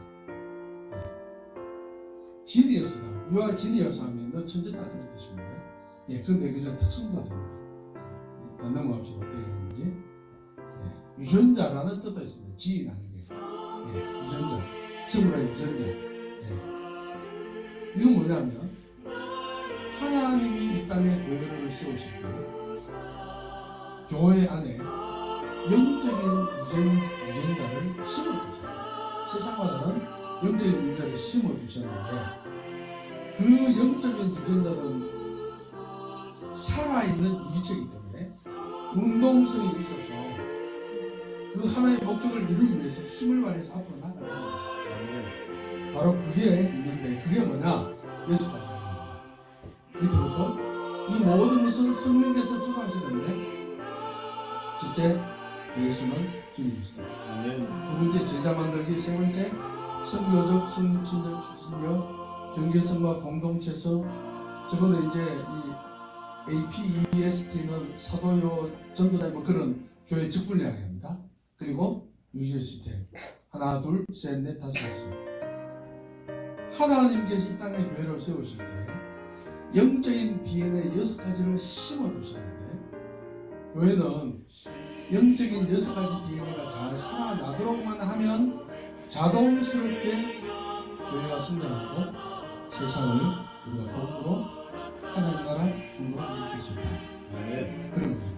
지니어스다. 유아 지니어스 하면 너 천재다 그런 뜻입니다. 그런데 그저 특성도 됩니다. 일단 넘어갑시다. 어떻게 했는지. 유전자라는 뜻도 있습니다. 지인하는 게. 유전자. 생물의 유전자. 이건 뭐냐면 하나님이 이 땅에 교회를 세우실 때 교회 안에 영적인 유전자를 심어주셨어요. 세상마다는 영적인 유전자를 심어주셨는데 그 영적인 유전자는 살아있는 이기체이기 때문에 운동성이 있어서 그 하나의 목적을 이루기 위해서 힘을 발휘해서 앞으로 나가는 거예요. 바로 그게 있는데 그게 뭐냐? 예수까지 합니다. 밑에부터 이 모든 것을 성령께서 주도하시는데 첫째, 예수는 주님이시다. 두 번째, 제자 만들기. 세 번째, 선교적, 성신적 추진력, 경계성과 공동체성. 저거는 이제 이 APEST는 사도요, 전도자 뭐 그런 교회 직분 이야기입니다. 그리고 유지 시스템. 하나, 둘, 셋, 넷, 다섯, 여섯. 하나님께서 이 땅에 교회를 세우실 때 영적인 DNA 6가지를 심어두셨는데 교회는 영적인 6가지 DNA가 잘 살아나도록만 하면 자동스럽게 교회가 성장하고 세상을 우리가 거꾸로 하나님 나라 운동을 일으킬 수 있다. 그런 겁니다.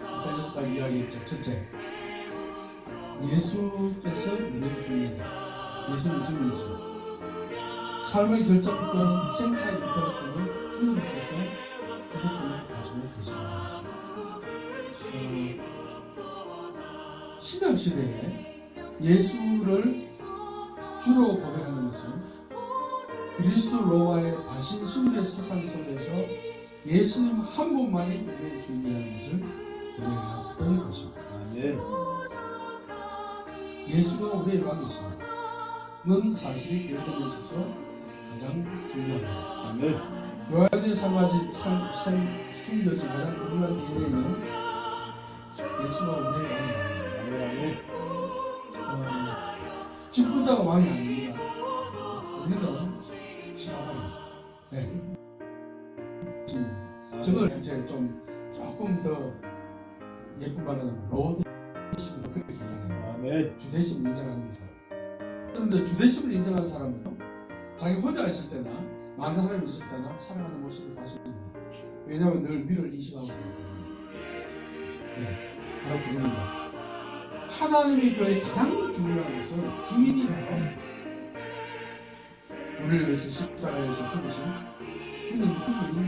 아까 6가지 이야기했죠. 첫째, 예수께서 우리의 주인이다. 예수는 주인이시다. 삶의 결정권, 생사의 이탈권을 주님께서 주도권을 가지고 계신다는 것입니다. 신약시대에 예수를 주로 고백하는 것은 그리스도로와의 다신 숭배 사상 속에서 예수님 한 분만이 우리의 주인이라는 것을 고백했던 것입니다. 예수가 우리의 왕이시는 사실이 교회됨에 있어서 가장 중요합니다. 교회의 숨겨진 가장 중요한 DNA는 예수가 우리의 왕입니다. 집부자가 왕이 아닙니다. 우리는 지나가입니다. 네. 저걸 이제 좀 조금 더 예쁜 말은 로드십으로 그렇게 얘기합니다. 주대심을 인정하는 거죠. 그런데 주대심을 인정한 사람은 자기 혼자 있을 때나 많은 사람이 있을 때나 살아가는 모습을 봤습니다. 왜냐하면 늘 미를 인식하고 있습니다. 네, 바로 그겁니다. 하나님의 교회의 가장 중요한 것은 주인이라고. 우리를 위해서 십자가에서 죽으신 주님 그분이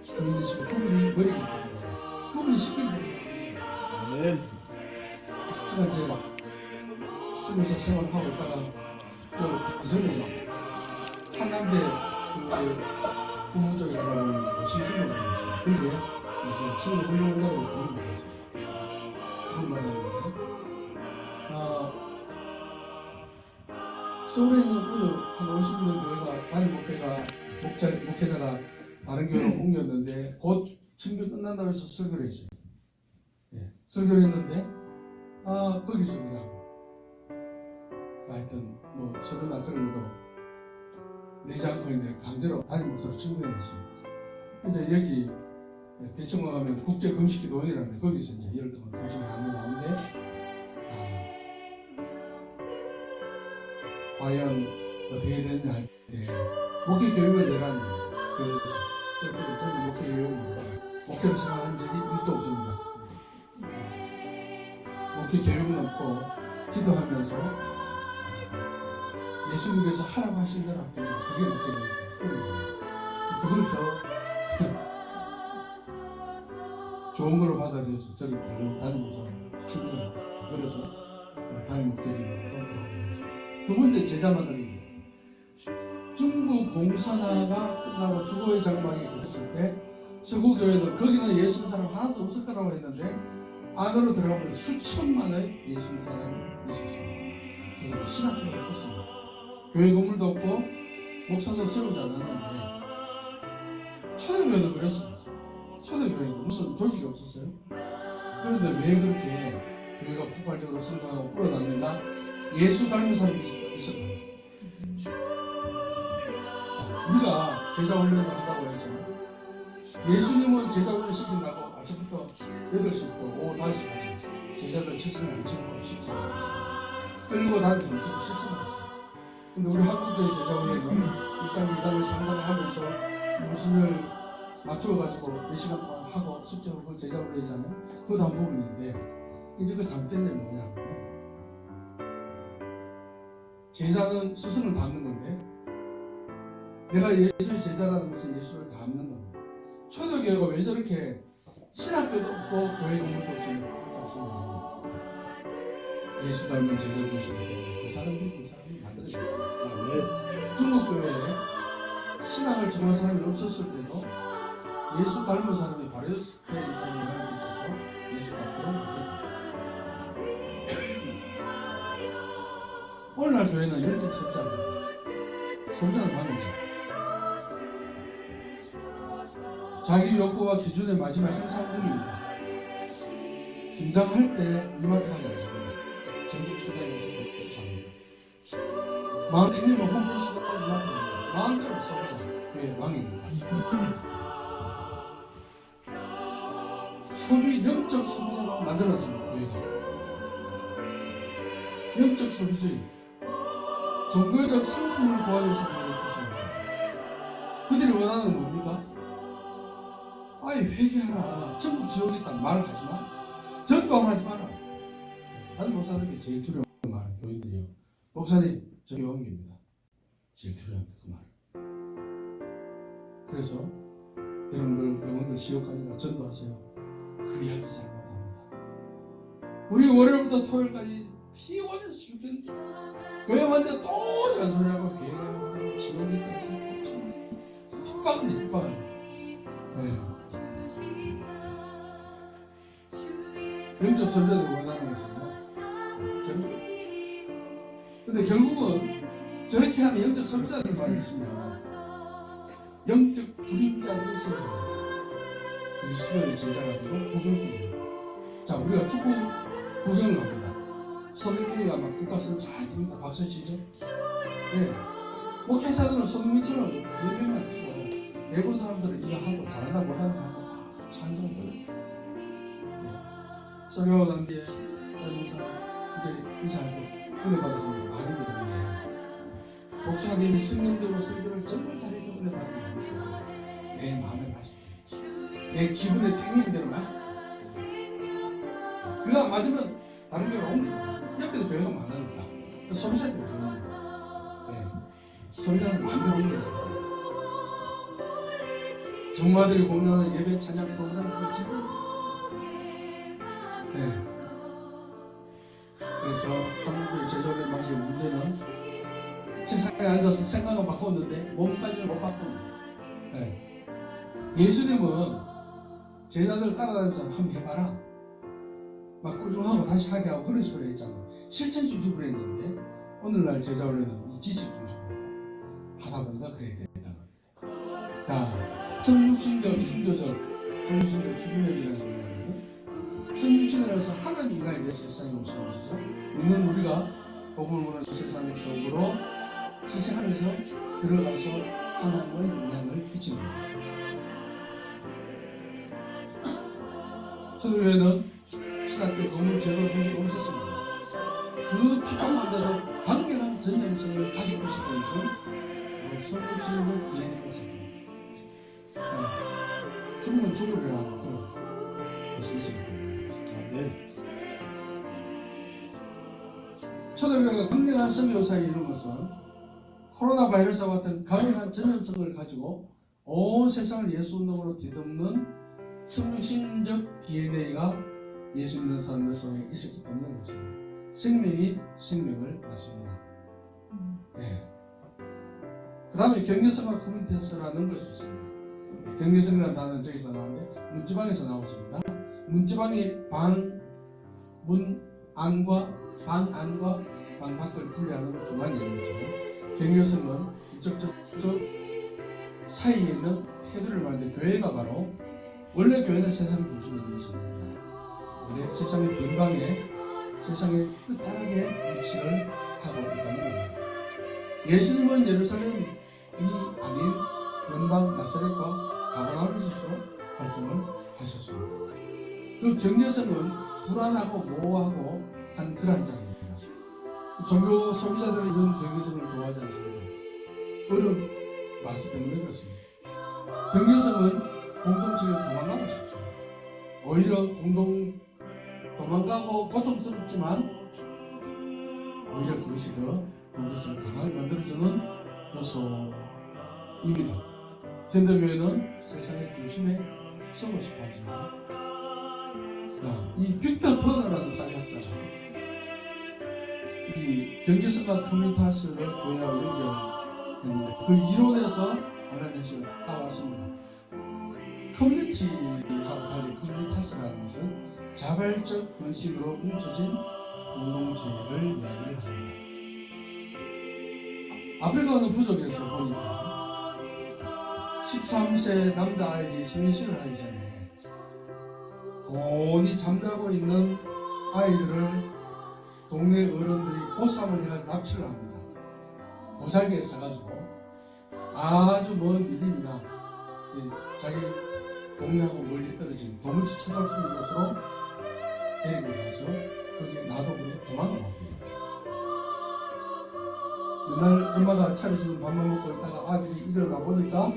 주인이시고 그분이 머리를 굽니다. 그분이 시키는 겁니다. 제가 이제 스무살 생활하고 있다가 또 기성이 한남대 그 부모 쪽에 가다 보면 신생을 받았어요. 그게 이제 신을 훈련한다고 부름을 받았어요. 부름을 받았는데 서울에 있는 어느 한 50년 교회가 다른 목회자가 다른 교회로 옮겼는데 곧 청교 끝난다고 해서 설교를 했어요. 예, 설교를 했는데 거기서 그냥 하여튼 뭐 서로나 그런 것도 내지 않고 있는데 강제로 담임 목사로 청구해냈습니다. 이제 여기 대청과 가면 국제금식기도원이라는데 거기서 이제 10월 동안 금식을 하는 가운데 과연 어떻게 되느냐 할 때 목회 교육을 내라는 겁니다. 그래서 저는 목회 교육을 목회를 생각한 적이 1도 없습니다. 목회 교육은 없고 기도하면서 예수님께서 하라고 하신 대로 합니다. 그게 목회입니다. 그걸 더 좋은 걸로 받아들여서 저를 다른 목사로 친구를 그래서 담임 목회자로 들어오게 됐습니다. 두 번째, 제자 만들기입니다. 중국 공산화가 끝나고 주거의 장막이 끝났을 때 서구교회는 거기는 예수 믿는 사람 하나도 없을 거라고 했는데 안으로 들어가면 수천만의 예수 믿는 사람이 있었습니다. 그리고 신학교가 없었습니다. 교회 건물도 없고 목사도 세우지 않았는데 초대교회도 그랬습니다. 초대교회도 무슨 조직이 없었어요. 그런데 왜 그렇게 교회가 폭발적으로 성장하고 불어났는가? 예수 닮은 사람이 있었다. 우리가 제자 훈련을 한다고 해서 예수님은 제자 훈련 시킨다고 아침부터 8시부터 오후 5시까지 제자들 최선을 안 치고 시키지 않았어요. 끌고 다니면서 무조건 실수를 했어요. 근데 우리 한국교회 제자 훈련은 1단계, 2단계, 3단계 하면서 무슨 일 맞춰가지고 몇 시간 동안 하고 숙제하고 그 제자로 되잖아요. 그것도 한 부분인데 이제 그 잘못된 게 뭐냐면 제자는 스승을 닮는 건데 내가 예수의 제자라는 것은 예수를 닮는 겁니다. 초대교회가 왜 저렇게 신학교도 없고 교회 건물도 없으면 예수 닮은 제자들이 있기 때문에 그 사람이 만들어졌어요. 중국 교회에 신앙을 정한 사람이 없었을 때도 예수 닮은 사람이 바로 그 사람이 영향을 끼쳐서 예수 닮도록 만들었다. 오늘날 교회는 영적 섭자입니다. 섭자는 왕이죠. 자기 욕구와 기준에 맞으면 항상 응입니다. 김장할 때 이마트 가지 않습니다. 전국 시대에서 수사합니다. 마음 땡기면 홈플 시대에 이마트 갑니다. 마음대로 섭자. 왜 왕이니까. 소비 영적 소비자로 만들어졌습니다. 영적 소비주의. 정보적 상품을 구하기 위해서 주십니다. 그들이 원하는 건 뭡니까? 아이 회개하라. 전국 지옥에 있다는 말을 하지 마. 전도하지 마라. 다른 목사님이 제일 두려운 말은 교인들이요. 목사님 저기 옮깁니다. 제일 두려워합니다. 그 말을. 그래서 여러분들 영혼들 지옥 가니까 전도하세요. 그 이야기 잘못합니다. 우리 월요일부터 토요일까지 피곤해서 죽겠는데 교회 왔는데 또 잔소리하고 교회가 지옥에 있다고 핍박은데 네. 영적 선배들이 원하는 것은요. 근데 결국은 저렇게 하는 영적 선배자들을 만드시면 영적 불임자를 세워요. 그리스도의 제자가 되고 구경꾼입니다. 자, 우리가 축구 구경을 합니다. 손흥민이가 막 국가선 잘 됩니다. 박수 치죠. 네. 목회자들은 손흥민처럼 몇 명만 뛰고 대부분 사람들은 이거 하고 잘한다 못한다 하고 찬성을. 설교 난 뒤에 목사 이제 인사할 때 은혜 받았습니다. 많이 배우네. 목사님이 승리적으로 설교를 정말 잘해도 은혜 받는 게 아니고 내 마음에 맞아. 내 기분에 땡기는 대로 맞아. 그가 맞으면 다른 교회가 옮깁니다. 옆에도 교회가 많으니까 소비자들이 그러는 거예요. 네. 소비자는 마음대로 옮겨야죠. 정마들이 공연하는 예배 찬양 프로그램 그걸 지금 네. 그래서 한국의 제조의 맛의 문제는 세상에 앉아서 생각은 바꿨는데 몸까지는 못 바꾼다. 네. 예수님은 제자들 따라다니면서 한번 해봐라. 막 꾸준하고 다시 하게 하고 그런 식으로 했잖아요. 실천 중심으로 했는데 오늘날 제자 훈련은 이 지식 중심으로 하다 보니까 그래야 된다는 겁니다. 자, 성육신적, 선교적, 성육신적 주중력이라는 거예요. 성육신이라고 해서 하나님 인간이 내 세상에 오신 것이죠. 믿는 우리가 복음을 보는 세상 속으로 희생하면서 들어가서 하나님의 영향을 끼치는 겁니다. 초대교회는 신학교 건물 제도 조직이 없었습니다. 그 핍박만데도 강력한 전념성을 가지고 있었던 것은 바로 성육신적 DNA가 있었습니다. 죽으면 죽으리라는 그런 것이 있었기 때문에 초대교회가 강력한 선교사에 이룬 것은 코로나 바이러스와 같은 강력한 전염성을 가지고 온 세상을 예수 운동으로 뒤덮는 성육신적 DNA가 예수 믿는 사람들 속에 있었기 때문에 그렇습니다. 생명이 생명을 낳습니다. 네. 그 다음에 경계성과 커뮤니티에서라는 것이 있습니다. 경계성이라는 단어는 저기서 나오는데 문지방에서 나왔습니다. 문지방이 방, 문, 안과 방 안과 방 밖을 분리하는 중간 얘기죠. 경계성은 이쪽 저쪽 사이에 있는 테두리를 말하는데 교회가 바로 원래 교회는 세상 중심에 있는 것입니다. 원래 세상의 변방에 세상의 끝자락에 위치를 하고 있다는 겁니다. 예수님은 예루살렘이 아닌 변방 나사렛과 가버나움에서 활동을 하셨습니다. 그 경제성은 불안하고 모호하고 한 그러한 자리입니다. 종교 소비자들은 이런 경제성을 좋아하지 않습니다. 어려움 많기 때문에 그렇습니다. 경제성은 공동체에 도망가고 싶습니다. 오히려 도망가고 고통스럽지만 오히려 그것이 더 공동체를 강하게 만들어주는 요소입니다. 현대교회는 세상의 중심에 서고 싶어 하지만 이 빅터 터너라는 사회학자가 이 경계선과 커뮤니타스를 교회하고 연결했는데 그 이론에서 온라인에서 나왔습니다. 커뮤니티하고 달리 커뮤니타스라는 것은 자발적 헌신으로 뭉쳐진 공동체를 이야기를 합니다. 아프리카 어느 부족에서 보니까 13세 남자아이들이 성신을 하기 전에 곤히 잠자고 있는 아이들을 동네 어른들이 보쌈을 해가지고 납치를 합니다. 보자기에 싸가지고 아주 먼 미림이나 자기 동네하고 멀리 떨어진 도무지 찾아올 수 있는 곳으로 데리고 가서 거기에 놔두고 도망을 옵니다. 맨날 엄마가 차려주는 밥만 먹고 있다가 아들이 일어나 보니까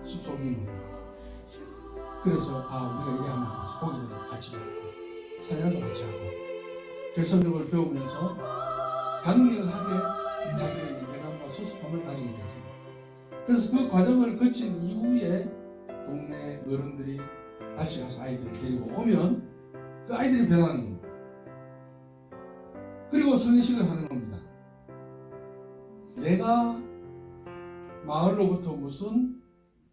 숲속인 겁니다. 그래서 우리가 이래 하면 안 되지. 고기도 같이 잡고 사냥도 같이 하고 결선력을 배우면서 강력하게 자기의 인간과 소속감을 가지게 됐습니다. 그래서 그 과정을 거친 이후에 동네 어른들이 다시 가서 아이들을 데리고 오면 그 아이들이 변하는 겁니다. 그리고 선의식을 하는 겁니다. 내가 마을로부터 무슨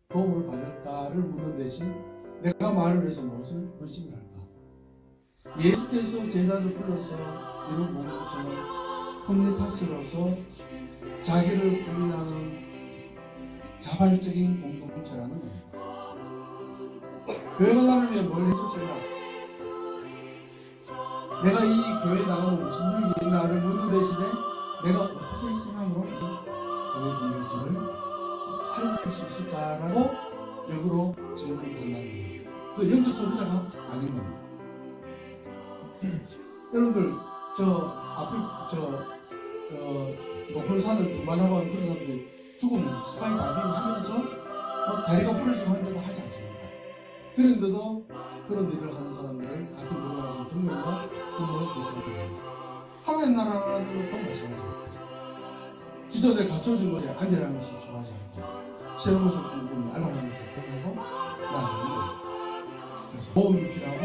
도움을 받을까를 묻는 대신 내가 마을을 위해서 무엇을 헌신을 할까? 예수께서 제자를 불러서 이룬 공동체는 커뮤니타스로서 자기를 부인하는 자발적인 공동체라는 겁니다. 교회가 나를 위해 뭘 해줄 수 있나? 내가 이 교회에 나가면 무슨 일이 있나를 묻는 대신에 내가 어떻게 신앙으로 이 교회 공동체를 살릴 수 있을까라고 역으로 질문을 한다는 겁니다. 그 영적 소비자가 아닌 겁니다. 여러분들 높은 산을 등반하고 하는 그런 사람들이 죽으면서 스카이 다이빙 하면서 다리가 부러지고 하는데도 하지 않습니까? 그런데도 그런 일을 하는 사람들은 같은 일을 하시는 정명과 꿈을 대신합니다. 하나님 나라라는 것도 마찬가지입니다. 기존에 갖춰진 것에 안일하는 것을 좋아하지 않고 새로운 것을 꿈꾸며 알아가는 것을 포기하고 나아가는 겁니다. 그래서 모험이 필요하고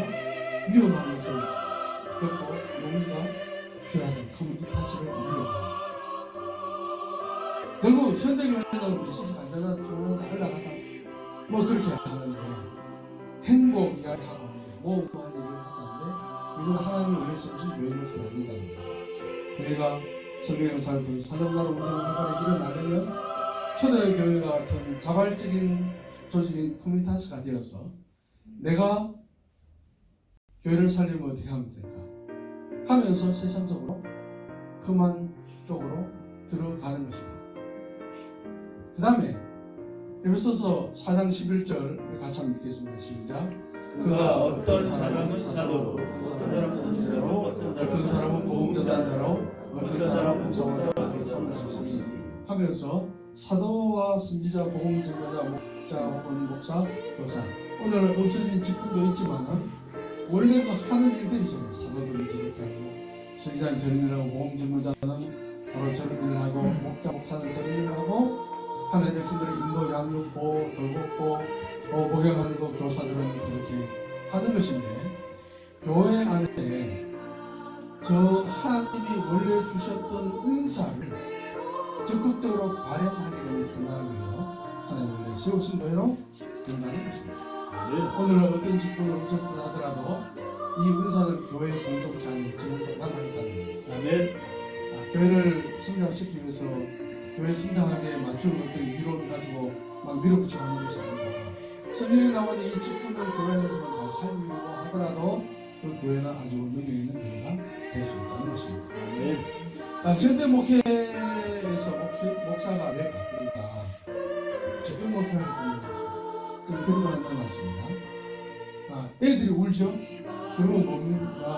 위험한 것을 겪고 용기가 필요하던 커뮤니타스를 이루려고 합니다. 결국 현대교회는 메시지 간단하다 표현하다 알아가다 그렇게 하는데 행복 이야기하고 하는데 모험한 일을 하지 않는데 이건 하나님의 원래 정신 교회 모습이 아니다는 거예요. 교회가 성령의 역사를 통해 사정나라 운동을 활발히 일어나려면 초대교회가 같은 자발적인 조직인 커뮤니타스가 되어서 내가 교회를 살리면 어떻게 하면 될까 하면서 세상적으로 험한 쪽으로 들어가는 것입니다. 그 다음에 에베소서 4장 11절 같이 한번 읽겠습니다. 시작. 그가 어떤 사람은 사도로, 어떤 사람은 선지자로, 어떤 사람은 보험자단자로, 어떤 사람은 목사와 사람을 삼으셨으니 하면서 사도와 선지자, 보험자자, 목자 혹은 목사, 교사 오늘 없어진 직분도 있지만 원래 그 하는 일들이잖아요. 사도들은 저렇게 하고 선지자는 저런 일을 하고 보험전문자는 바로 저런 일을 하고 목사는 저런 일을 하고 하나님의 백성들을 인도, 양육, 보호, 돌보고 복용하는 것 교사들은 저렇게 하는 것인데 교회 안에 저 하나님이 원래 주셨던 은사를 적극적으로 발현하게 되는 그날이에요. 하나님 원래 세우신 거로 된다는 것입니다. 오늘 어떤 직분을 없었다 하더라도 이 은사는 교회 공동체 안에 지금도 남아있다는 것입니다. 교회를 성장시키기 위해서 교회 성장하게 맞추는 어떤 이론을 가지고 막 밀어붙이고 하는 것이 아니고 성경에 나오는 이 직분을 교회 안에서만 잘 살리고 하더라도 그 교회는 아주 능력 있는 교회가 될 수 있다는 것입니다. 현대 목회에서 목사가 왜 바쁜가? 적극 목회를 하기 때문에 그렇습니다. 저는 그런 말 한다고 했습니다. 애들이 울죠? 그러면 뭐가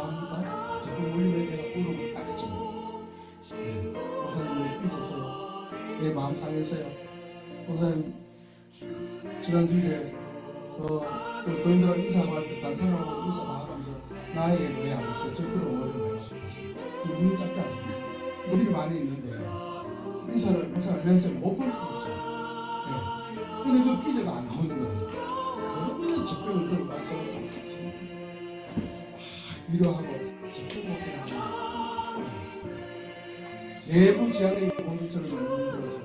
합니까? 적극 물림에 내가 울음을 닦지 목사님 왜 삐져서 내 마음 상해서요. 목사님 지난 주일에 그 교인들하고 인사하고 할 때 다른 사람하고 인사 나가면서 나에게 왜 안 했어요? 저 그런 어머니 많이 하셨어요. 지금 눈이 작지 않습니다. 어디가 많이 있는데 인사를 연습을 못 볼 수도 있죠. 네. 근데 그 삐져가 안 나오는 거예요. 그러면 직병을 들고 가서 위로하고 직병 먹게 하는 내부 지향의 공기처럼 만들어서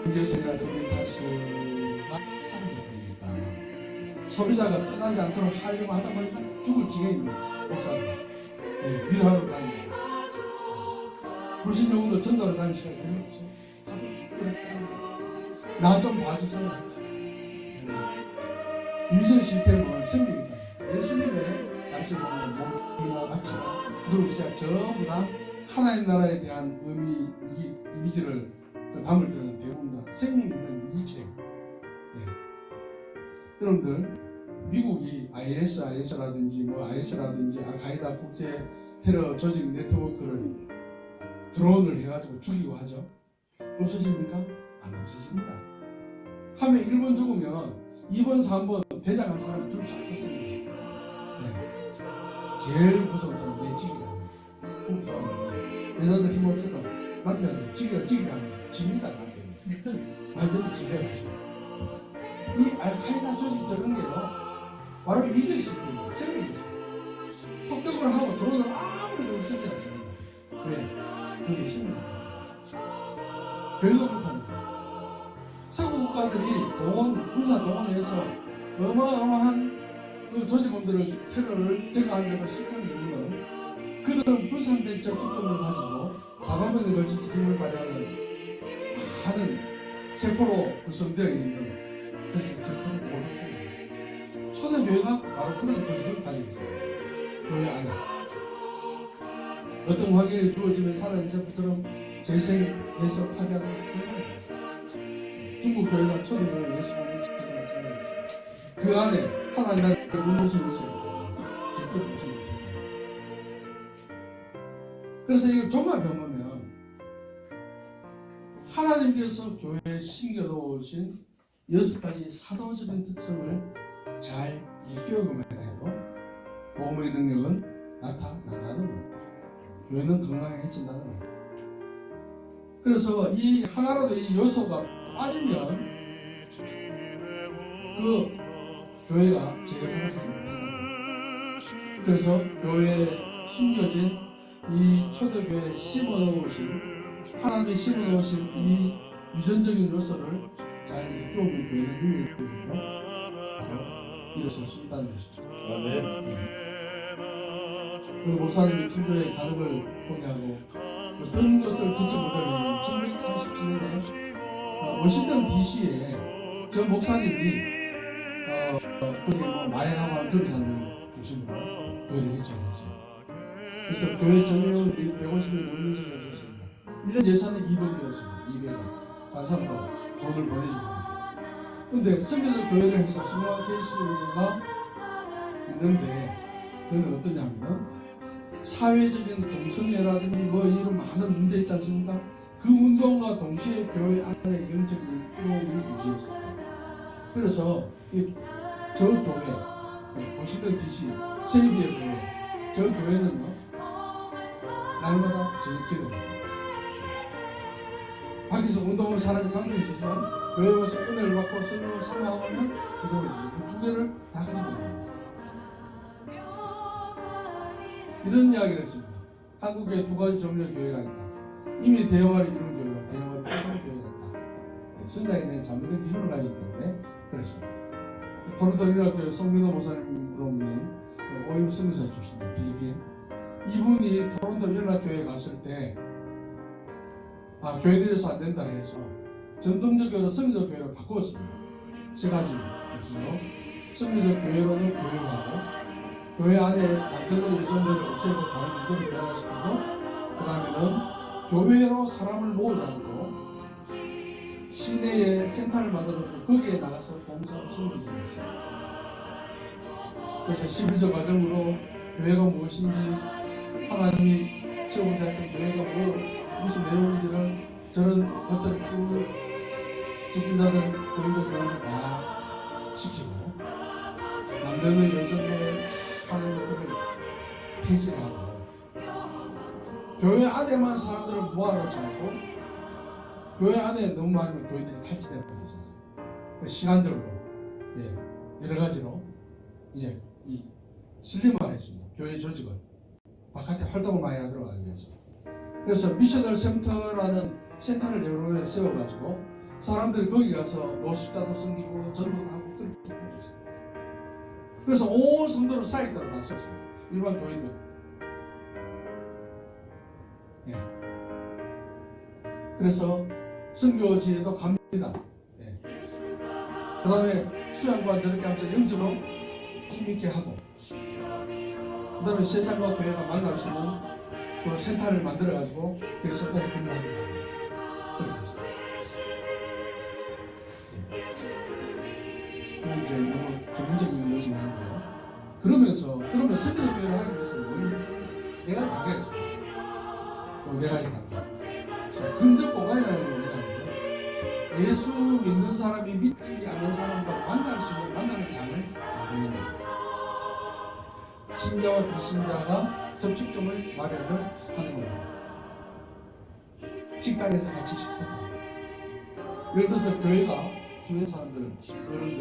경제세나 교회 다스가 사라져버리니까 소비자가 떠나지 않도록 하려고 하다 보니까 죽을 지경입니다. 목사들 위로하러 다니고 불신용도 전도하러 다니는 시간이 별로 없어. 다들 그렇게 나 좀 봐주세요. 유전 시스템은 생명이다. 예수님의 말씀은 몸이나 마치나 누룩시야 전부 다 하나님 나라에 대한 이미지를 담을 때는 대부분 다 생명이 있는 유기체예요. 여러분들 미국이 IS라든지 IS라든지 알카이다 국제 테러 조직 네트워크를 드론을 해가지고 죽이고 하죠. 없어집니까? 안 없어집니다. 하면 1번 죽으면 2번, 3번 대장한 사람이 줄 잘 섰습니다. 제일 무서운 사람 내 직이라고. 한국 사람은 여자들 힘없어도 남편이 직이라고 집니다. 남편이 완전히 지배가지고 이 알카이다 조직 저런 게요 바로 유전 시스템이에요. 생명이 있어요. 폭격을 하고 드론을 아무래도 없애지 않습니다. 왜? 그게 생명입니다. 교회도 그렇답니다. 서구 국가들이 군사 동원해서 어마어마한 그 조직원들을 테러를 제거하는 데가 실패한 이유는 그들은 분산된 전투점을 가지고 다방면에 걸쳐서 힘을 발휘하는 많은 세포로 구성되어 있는 그래서 절대로 못합니다. 초대교회가 바로 그런 조직을 가지고 있습니다. 교회 안에 어떤 환경이 주어지면 살아있는 세포처럼 재생해서 파괴하는 불가능합니다. 중국 교회나 초대교회 예수님을 마찬가지입니다. 그 안에 하나님 나라의 운동성이 있어야 됩니다. 절대로 무시 못해요. 그래서 이걸 좀만 병하면 하나님께서 교회에 심겨놓으신 6가지 사도적인 특성을 잘 일깨우기만 해도 복음의 능력은 나타난다는 겁니다. 교회는 건강해진다는 겁니다. 그래서 이 하나라도 이 요소가 빠지면 그 교회가 제격하는 겁니다. 그래서 교회에 숨겨진 이 초대교회에 심어놓으신 하나님이 심어놓으신 이 유전적인 요소를 잘 일깨우면 교회는 능력으로 바로 일어설 수 있다는 것이죠. 그 목사님이 중교회 가능을 포기하고 어떤 것을 기초 못하면 1947년에 워싱턴 DC에 저 목사님이 거기 마약하고 그런 사람을 중심으로 교회를 개척했어요. 그래서 교회 전용이 150명 넘는 시기가 됐습니다. 1년 예산은 200이었습니다. 200원. 다른 사람도 돈을 보내주고 합니다. 그런데 선교적 교회를 해서 스모아 케이스가 있는데 그건 어떠냐면은 사회적인 동성애라든지 이런 많은 문제 있지 않습니까? 그 운동과 동시에 교회 안에 영적인 흐름이 유지했습니다. 그래서 저 교회, 워싱턴 DC, 세비의 교회, 저 교회는요, 날마다 저녁 기도합니다. 밖에서 운동하는 사람이 강조해주지만 교회 와서 은혜를 받고 성령을 사모하고 하면 기도를 해주죠. 그 두 개를 다 가지고 있습니다. 이런 이야기를 했습니다. 한국에 2가지 종류의 교회가 있다. 이미 대형화를 이룬 교회와 대형화를 이룬 교회가 있다. 성장에 대한 잘못된 기준을 가지기 때문에 그렇습니다. 토론토 일학교회 송민호 목사님 부르는 오이브 선교사 출신입니다. 필리핀. 이분이 토론토 연합교회에 갔을 때 교회들에서 안 된다 해서 전통적 교회로 성교적 교회로 바꾸었습니다. 3가지 교수로 성교적 교회로는 교육하고 교회 안에 남자들 여자들을 없애고 다른 구조를 변화시키고 그 다음에는 교회로 사람을 모으지 않고 시내에 센터를 만들어놓고 거기에 나가서 봉사하고 섬기고 있어요. 그래서 11조 과정으로 교회가 무엇인지 하나님이 세우고자 했던 교회가 무슨 내용인지를 저런 것들을 쭉 집인자들 교인들 교회를 다 시키고 남자는 여전히 하는 것들을 폐지하고 교회 안에만 사람들을 모아놓지 않고 교회 안에 너무 많으면 교인들이 탈취되어 버리잖아요. 시간적으로 여러 가지로 이제 이 슬림화했습니다. 교회 조직을 바깥에 활동을 많이 하도록 하기 위해서. 그래서 미셔널 센터라는 센터를 여러 개 세워가지고 사람들이 거기 가서 노숙자도 섬기고 전도도 하고 그렇게 했어요. 그래서 온 성도를 사역자로 다 세웠습니다. 일반 교인들. 그래서 선교지에도 갑니다. 그 다음에 수양과 저렇게 하면서 영적으로 힘있게 하고 그 다음에 세상과 교회가 만날 수 있는 그 센터를 만들어가지고 그 센터에 근무하기도 하고 그렇게 했습니다. 그건 이제 너무 전문적인 것이 나는데요. 그러면 선교적 교회를 하기 위해서 내가 단계했습니다. 네 가지 단계. 근접 보관이라는 걸 얘기하는데 예수 믿는 사람이 믿지 않는 사람과 만날 수 있는 만남의 장을 만드는 겁니다. 신자와 비신자가 접촉점을 마련을 하는 겁니다. 식당에서 같이 식사하고 예를 들어서 교회가 주변 사람들, 어른들,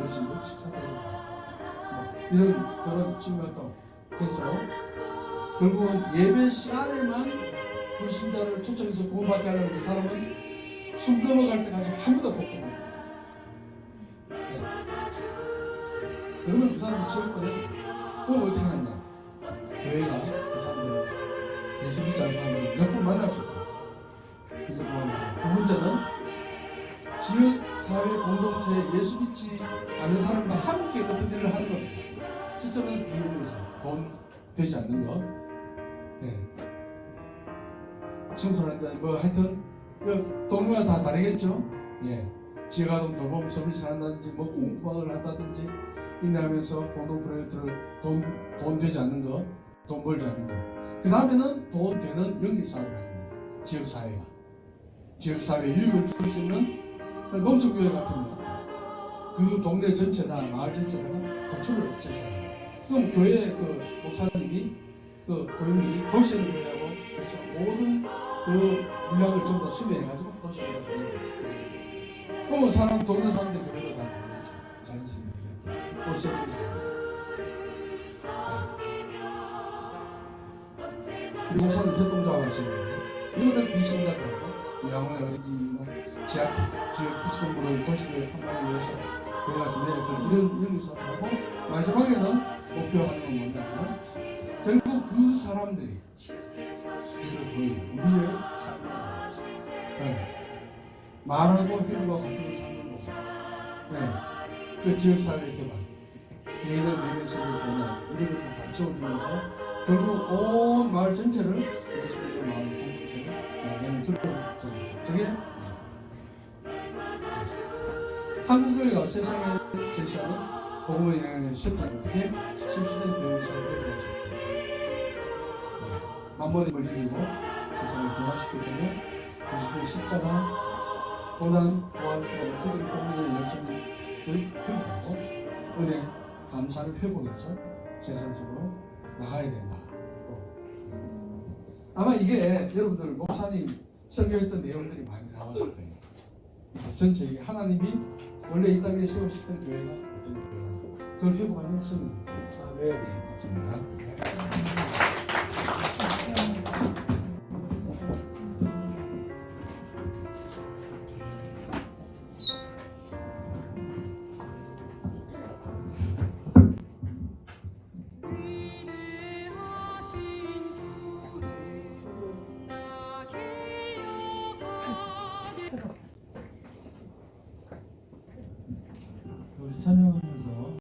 어르신들 식사해주고 이런 저런 취미활동 해서 결국은 예배 시간에만 불신자를 초청해서 구원받게 하려는 그 사람은 숨 넘어갈 때까지 한 번도 못 봅니다. 그러면 그 사람이 지을 거는 그럼 어떻게 하느냐? 교회가 그 사람들을 예수 믿지 않는 사람을 무조건 만날 수 있도록 그래서 구원합니다. 두 번째는 지역 사회 공동체에 예수 믿지 않는 사람과 함께 어떤 일을 하는 겁니다. 실제로는 비용에서 돈 되지 않는 것, 청소를 한다, 뭐 하여튼 동료가 다 다르겠죠. 지역아동 돌봄 서비스를 한다든지 뭐 공부를 한다든지 인내하면서 공동 프로젝트를 돈 되지 않는 것, 돈 벌지 않는 것. 그 다음에는 돈 되는 연결사업을 합니다. 지역사회가 지역사회에 유익을 줄 수 있는 농촌교회 같은 거, 그 동네 전체다, 마을 전체다가 거처를 생산합니다. 그럼 교회 그 목사님이 그 교인들이 도시에 있는 교회하고 그래서 모든 그 물량을 전부 다 수매해가지고 도시에 가서 그러면 사람 동네 사람들 교회도 다 들어가죠. 자연스럽게 도시에 있는 그리고 목사님 협동조합 하시는데 이거는 비신자들하고 요양원의 어린이집이나 지역 특성물을 도시교회 탐방하기 위해서 교회가 준비했던 이런 연구사업하고 마지막에는 목표하는 건 뭐냐면 결국 그 사람들이 우리의 삶을 말하고 행동과 같은 걸 사는 거고 그 지역사회 개발 개인의 내면세계 변화 이런 것들 다 채워주면서 결국 온 마을 전체를 예수님의 마을 공동체를 만드는 그런 겁니다. 저게 한국교회가 세상에 제시하는 복음의 영향의 쇠탄 어떻게 실수된 교회 사회를 이루었습니다. 만번의 힘을 이기고 세상을 변화시키기 때문에 그리스도의 십자가, 고난, 부활, 어떻게 복음의 열정을 회복하고 은혜, 감사를 회복해서 세상 속으로 나가야 된다. 아마 이게 여러분들 목사님 설교했던 내용들이 많이 나왔을 거예요. 전체 하나님이 원래 이 땅에 세우셨던 교회가 어떤 교회가 그걸 회복하는 성경입니다. 네, 감사합니다. 우리 찬양하면서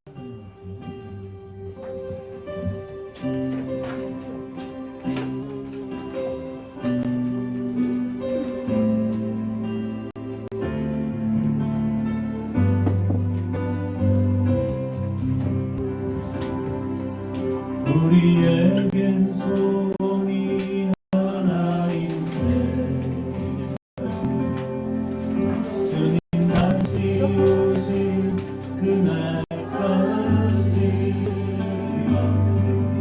우리에겐 소원이 하나 있네 주님 날까지 우리 마음에 새기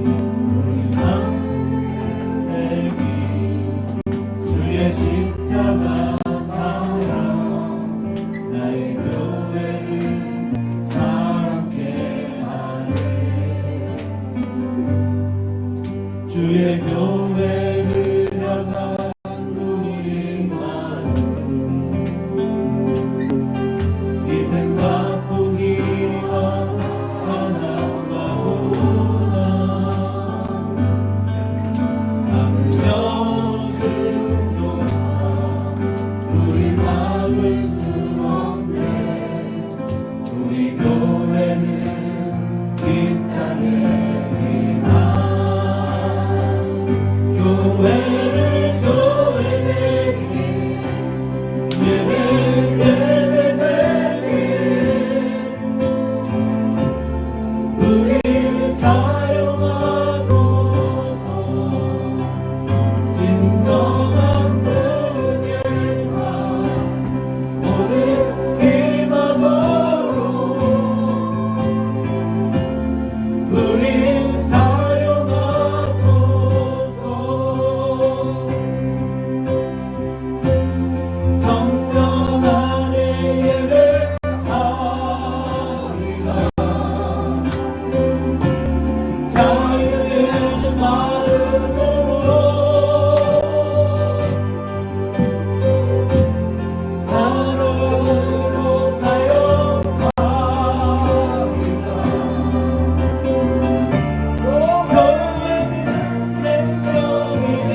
우리 마음에 새기 주의 십자가 사랑 나의 교회를 사랑케 하네 주의 교회를 향한 우리 마음 희생과 포기와 하나가 오나 나는 여주조차 우리 막을 수 없네 우리 교회는 이 땅의 희망 교회를 교회되게 예배 예배되게 우리 사용하소서 진정한 은혜와 오늘 기만으로 우리 사용하소서 성령 안에 예배하리라 자유의 마음으로 사랑으로 사용하리라 교회는 생명이네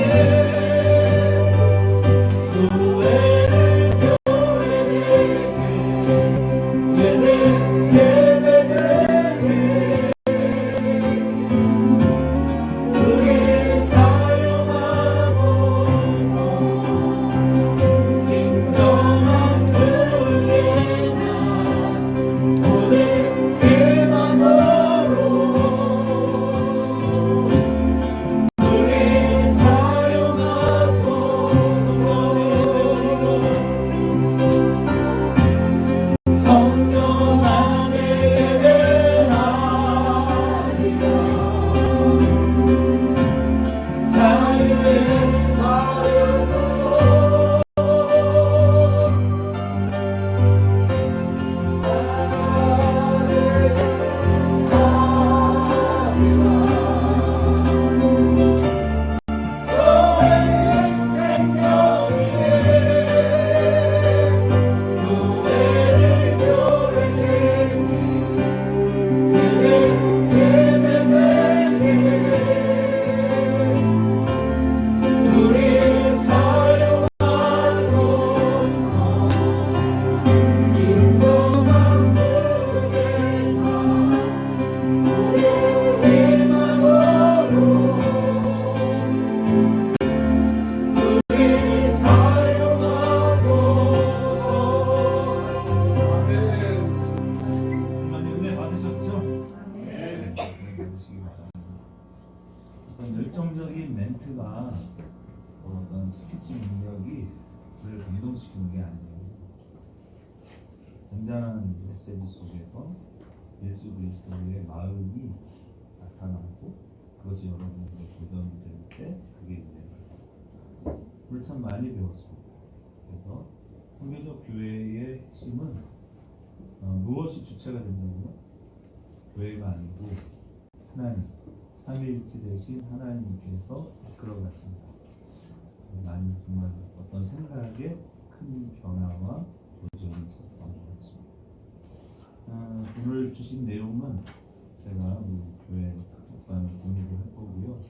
교회를 교회되게 예배 예배되게 우리 사용하소서 진정한 은혜나 오늘 기만으로 우리 사용하소서 성령 안에 예배하리라 자유의 마음으로 교회는 생명이네 교회를 교회되게 예배 예배되게 우리 사용하소서 진정한 은혜나 우리 희망으로 우리 사용하소서 많이 은혜 받으셨죠? 네. 어떤 열정적인 멘트가 어떤 스피치 능력이 저를 감동시키는 게 아니에요. 잔잔한 메시지 속에서 예수 그리스도의 마음이 나타나고 그것이 여러분에게 도전이 될 때 그게 이제 오늘 참 많이 배웠습니다. 그래서 선교적 교회의 핵심은 무엇이 주체가 된다고요? 교회가 아니고 하나님 삼위일체 대신 하나님께서 이끌어가십니다. 많이 정말 어떤 생각에 큰 변화와 도전이 있었던 것 같습니다. 오늘 주신 내용은 제가 우리 교회 목사님 공유를 할 거고요.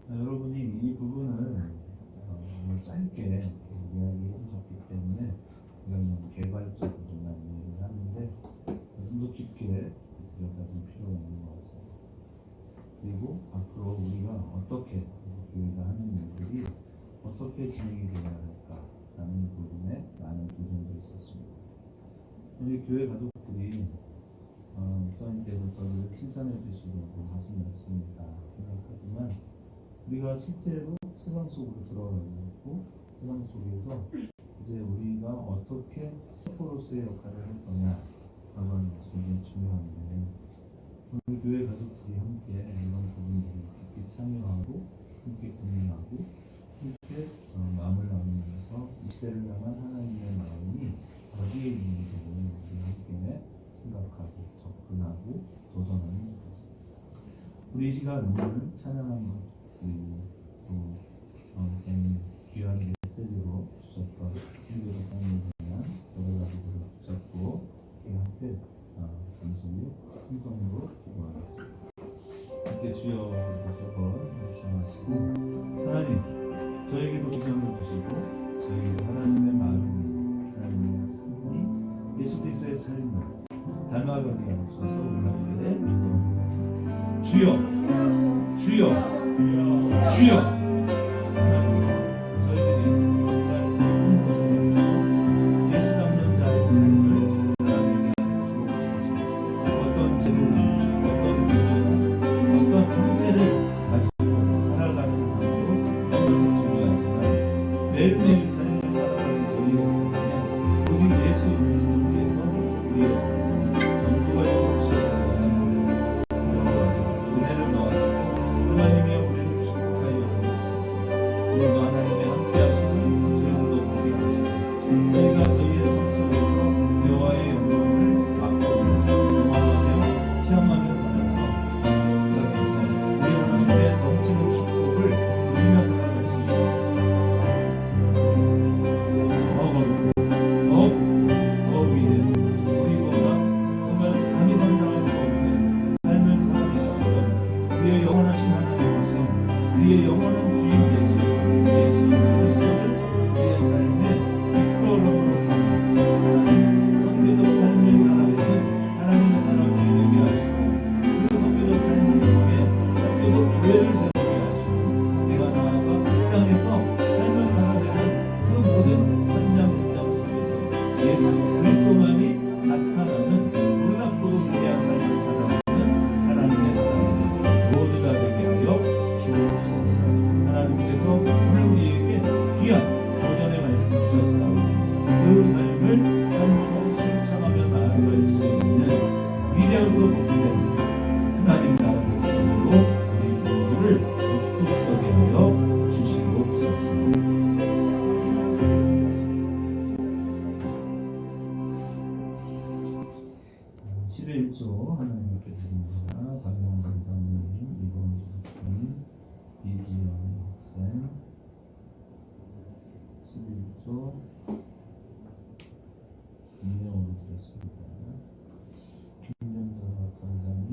여러분이 이 부분을 오늘 짧게 이야기해 주셨기 때문에 이건 개괄적으로만 이야기를 하는데 좀 더 깊게 들여다볼 필요가 있는 것 같습니다. 그리고 앞으로 우리가 어떻게 교회가 하는 일들이 어떻게 진행이 되어야 할까라는 부분에 많은 도전도 있었습니다. 우리 교회 가족들이 목사님께서 저를 칭찬해 주시려고 하신 말씀이다 생각하지만 우리가 실제로 세상 속으로 들어가고 세상 속에서 이제 우리가 어떻게 셰퍼로서의 역할을 할 거냐 하는 것이 굉장히 중요한데 우리 교회 가족들이 함께 이런 부분들을 깊이 참여하고 함께 고민하고 함께 마음을 나누면서 이 시대를 향한 하나님의 마음이 어디에 있는지 우리 함께 생각하고 접근하고 도전하는 것 같습니다. 우리 이 시간 오늘 찬양한 것 그리고 또 목사님 귀한 메시지로 주셨던 hindu 목사님에 대한 여러 가지들을 붙잡고 함께 잠시 통성으로 기도하겠습니다. 함께 주여 하셔서 성취하시고 하나님 저에게도 비전을 주시고 저에게도 하나님의 마음을 하나님의 삶이 예수 그리스도의 삶을 닮아가게 하옵소서. 우리 함께 믿고 주여 주여 주여 매일매일 삶을 살아가는 저희가 있으면 오직 예수 그리스도께서 우리의 삶을 전부가 되시기를 원합니다. 은혜를 넣어주시고 하나님의 우리를 축복하여 주옵소서. 오늘도 하나님의 함께하시고 저희들도 함께하시고 저희가 저희의 삶 속에서 여호와의 영광을 맛보고 경험하며 체험하며 살아서 우리 하나님의 넘치는 축복을 누리며 살아갈 수 있습니다. 더 위대한 우리보다 정말 감히 상상할 수 없는 삶을 살아내셨던 우리의 영원하신 하나님이신 우리의 영원한 주인 되신 예수 그리스도를 우리의 삶의 이끌어름으로 삼아 하나님 성교적 삶을 살아내는 하나님의 사람들이 되게 하시고 그 성교적 삶을 통해 성교적 교회를 세우게 하시고 내가 나아가 이 땅에서 삶을 살아내는 그 모든 현장 예수 그리스도만이 나타나는 놀랍고도 위대한 삶을 살아가는 하나님의 사람들 모두가 되게 하여 주옵소서. 하나님께서 오늘 우리에게 귀한 도전의 말씀 주셨사오니 그 삶을 삶으로 실천하며 나아갈 수 있는 위대하고도 복된 하나님 나라 백성으로 우리 모두를 우뚝 서게 하여 주시옵소서. 11조 하나님께 드립니다. 박영 권사님, 이범주 목사님, 이지영 학생 11조 임명으로 드렸습니다. 김명자 권사님,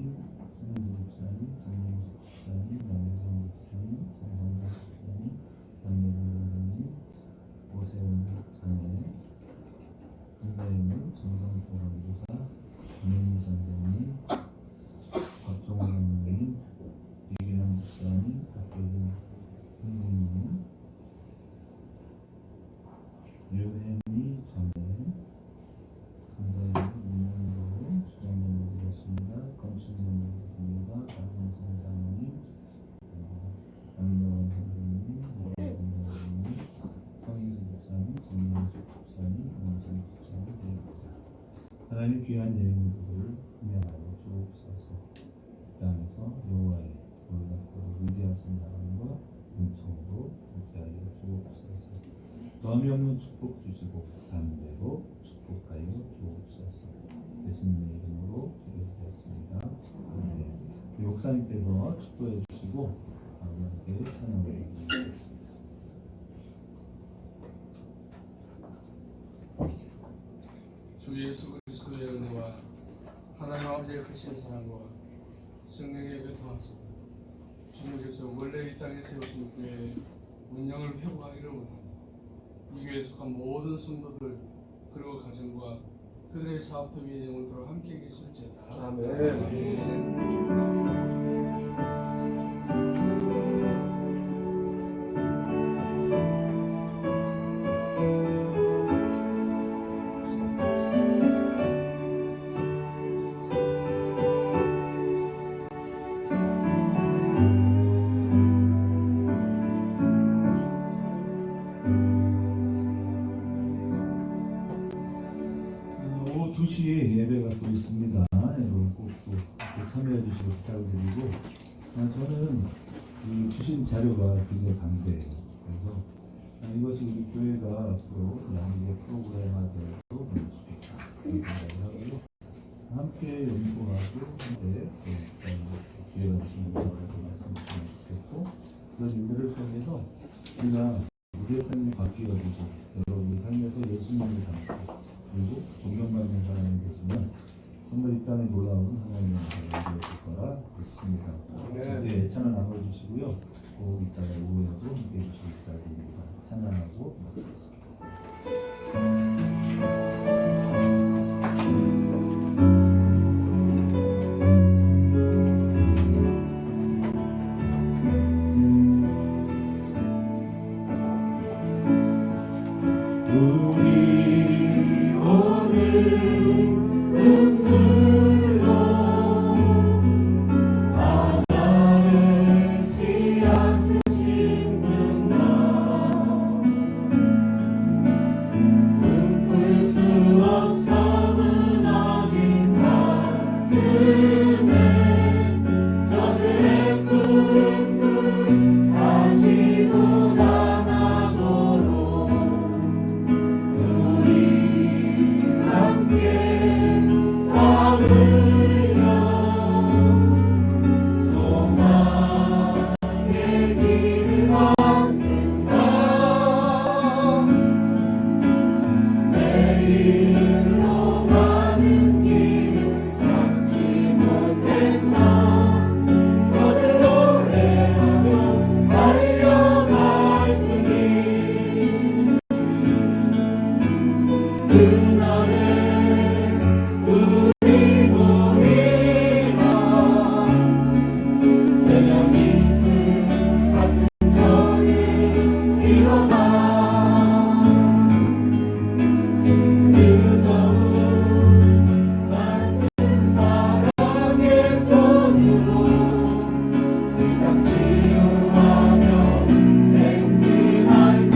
성지 목사님, 정명수 목사님, 남혜성 목사님, 정성박 목사님, 남매경 권사님, 오세훈 자매, 근사인물 정성포 강도사 김민희 선생님, 박종원 선생님, 이규현 목사님, 박혜진 선생님, 류혜미 자매, 감사히 민원으로 주장님을 드렸습니다. 건축님을 드립니다. 박영선 장로님, 남녀원 선생님, 이혜진 선생님, 성인수 목사님, 정명수 목사님, 원진 목사님 드립니다. 하나님 귀한 예물들을 분양하여 주옵소서. 이 땅에서 여호와의 놀랍고 위대하신 나라와 은총으로 함께하여 주옵소서. 더함이 없는 축복 주시고 담대로 축복하여 주옵소서. 예수님의 이름으로 기도드렸습니다. 아멘. 우리 목사님께서 축도해 주시고 함께 찬양을 드리겠습니다. 주 예수 그리스도의 은혜와 하나님 아버지의 크신 사랑과 성령의 교통하심 주님께서 원래 이 땅에 세우신 교회의 운영을 회복하기를 원합니다. 이 교회에 속한 모든 성도들 그리고 가정과 그들의 사업터 위에 영원토록 함께 계실지어다. 아멘. 오후 2시에 예배가 또 있습니다. 참여해 주시고 부탁드리고, 저는 주신 자료가 굉장히 감사해요. 그래서 이것이 우리 교회가 앞으로 양육의 프로그램화되어도 너무 좋겠다 그런 생각을 하고요. 함께 연구하고 함께 기회가 주신 분들에게 말씀드리면 좋겠고, 그런 일들을 통해서 우리가 우리의 삶이 바뀌어지고 여러분의 삶에서 예수님을 담고 그리고 존경받는 사람이 되시면 정말 이 땅에 놀라운 하나님의 나라가 되실 거라 믿습니다. 네, 찬양 나눠주시고요. 꼭 이따가 오후에도 함께 해주실 자리입니다. 찬양하고 마치겠습니다. 우리 오늘 눈물로 바다에 씨앗을 심는다. 꿈꿀 수 없어 무너진 가슴에 저들의 푸른 꿈 다시 돋아나도록 그날에 우리 모이라 새벽 이슬 같은 저녁 일어나 뜨거운 가슴 사랑의 손으로 이 땅 치유하며 행진할 때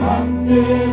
함께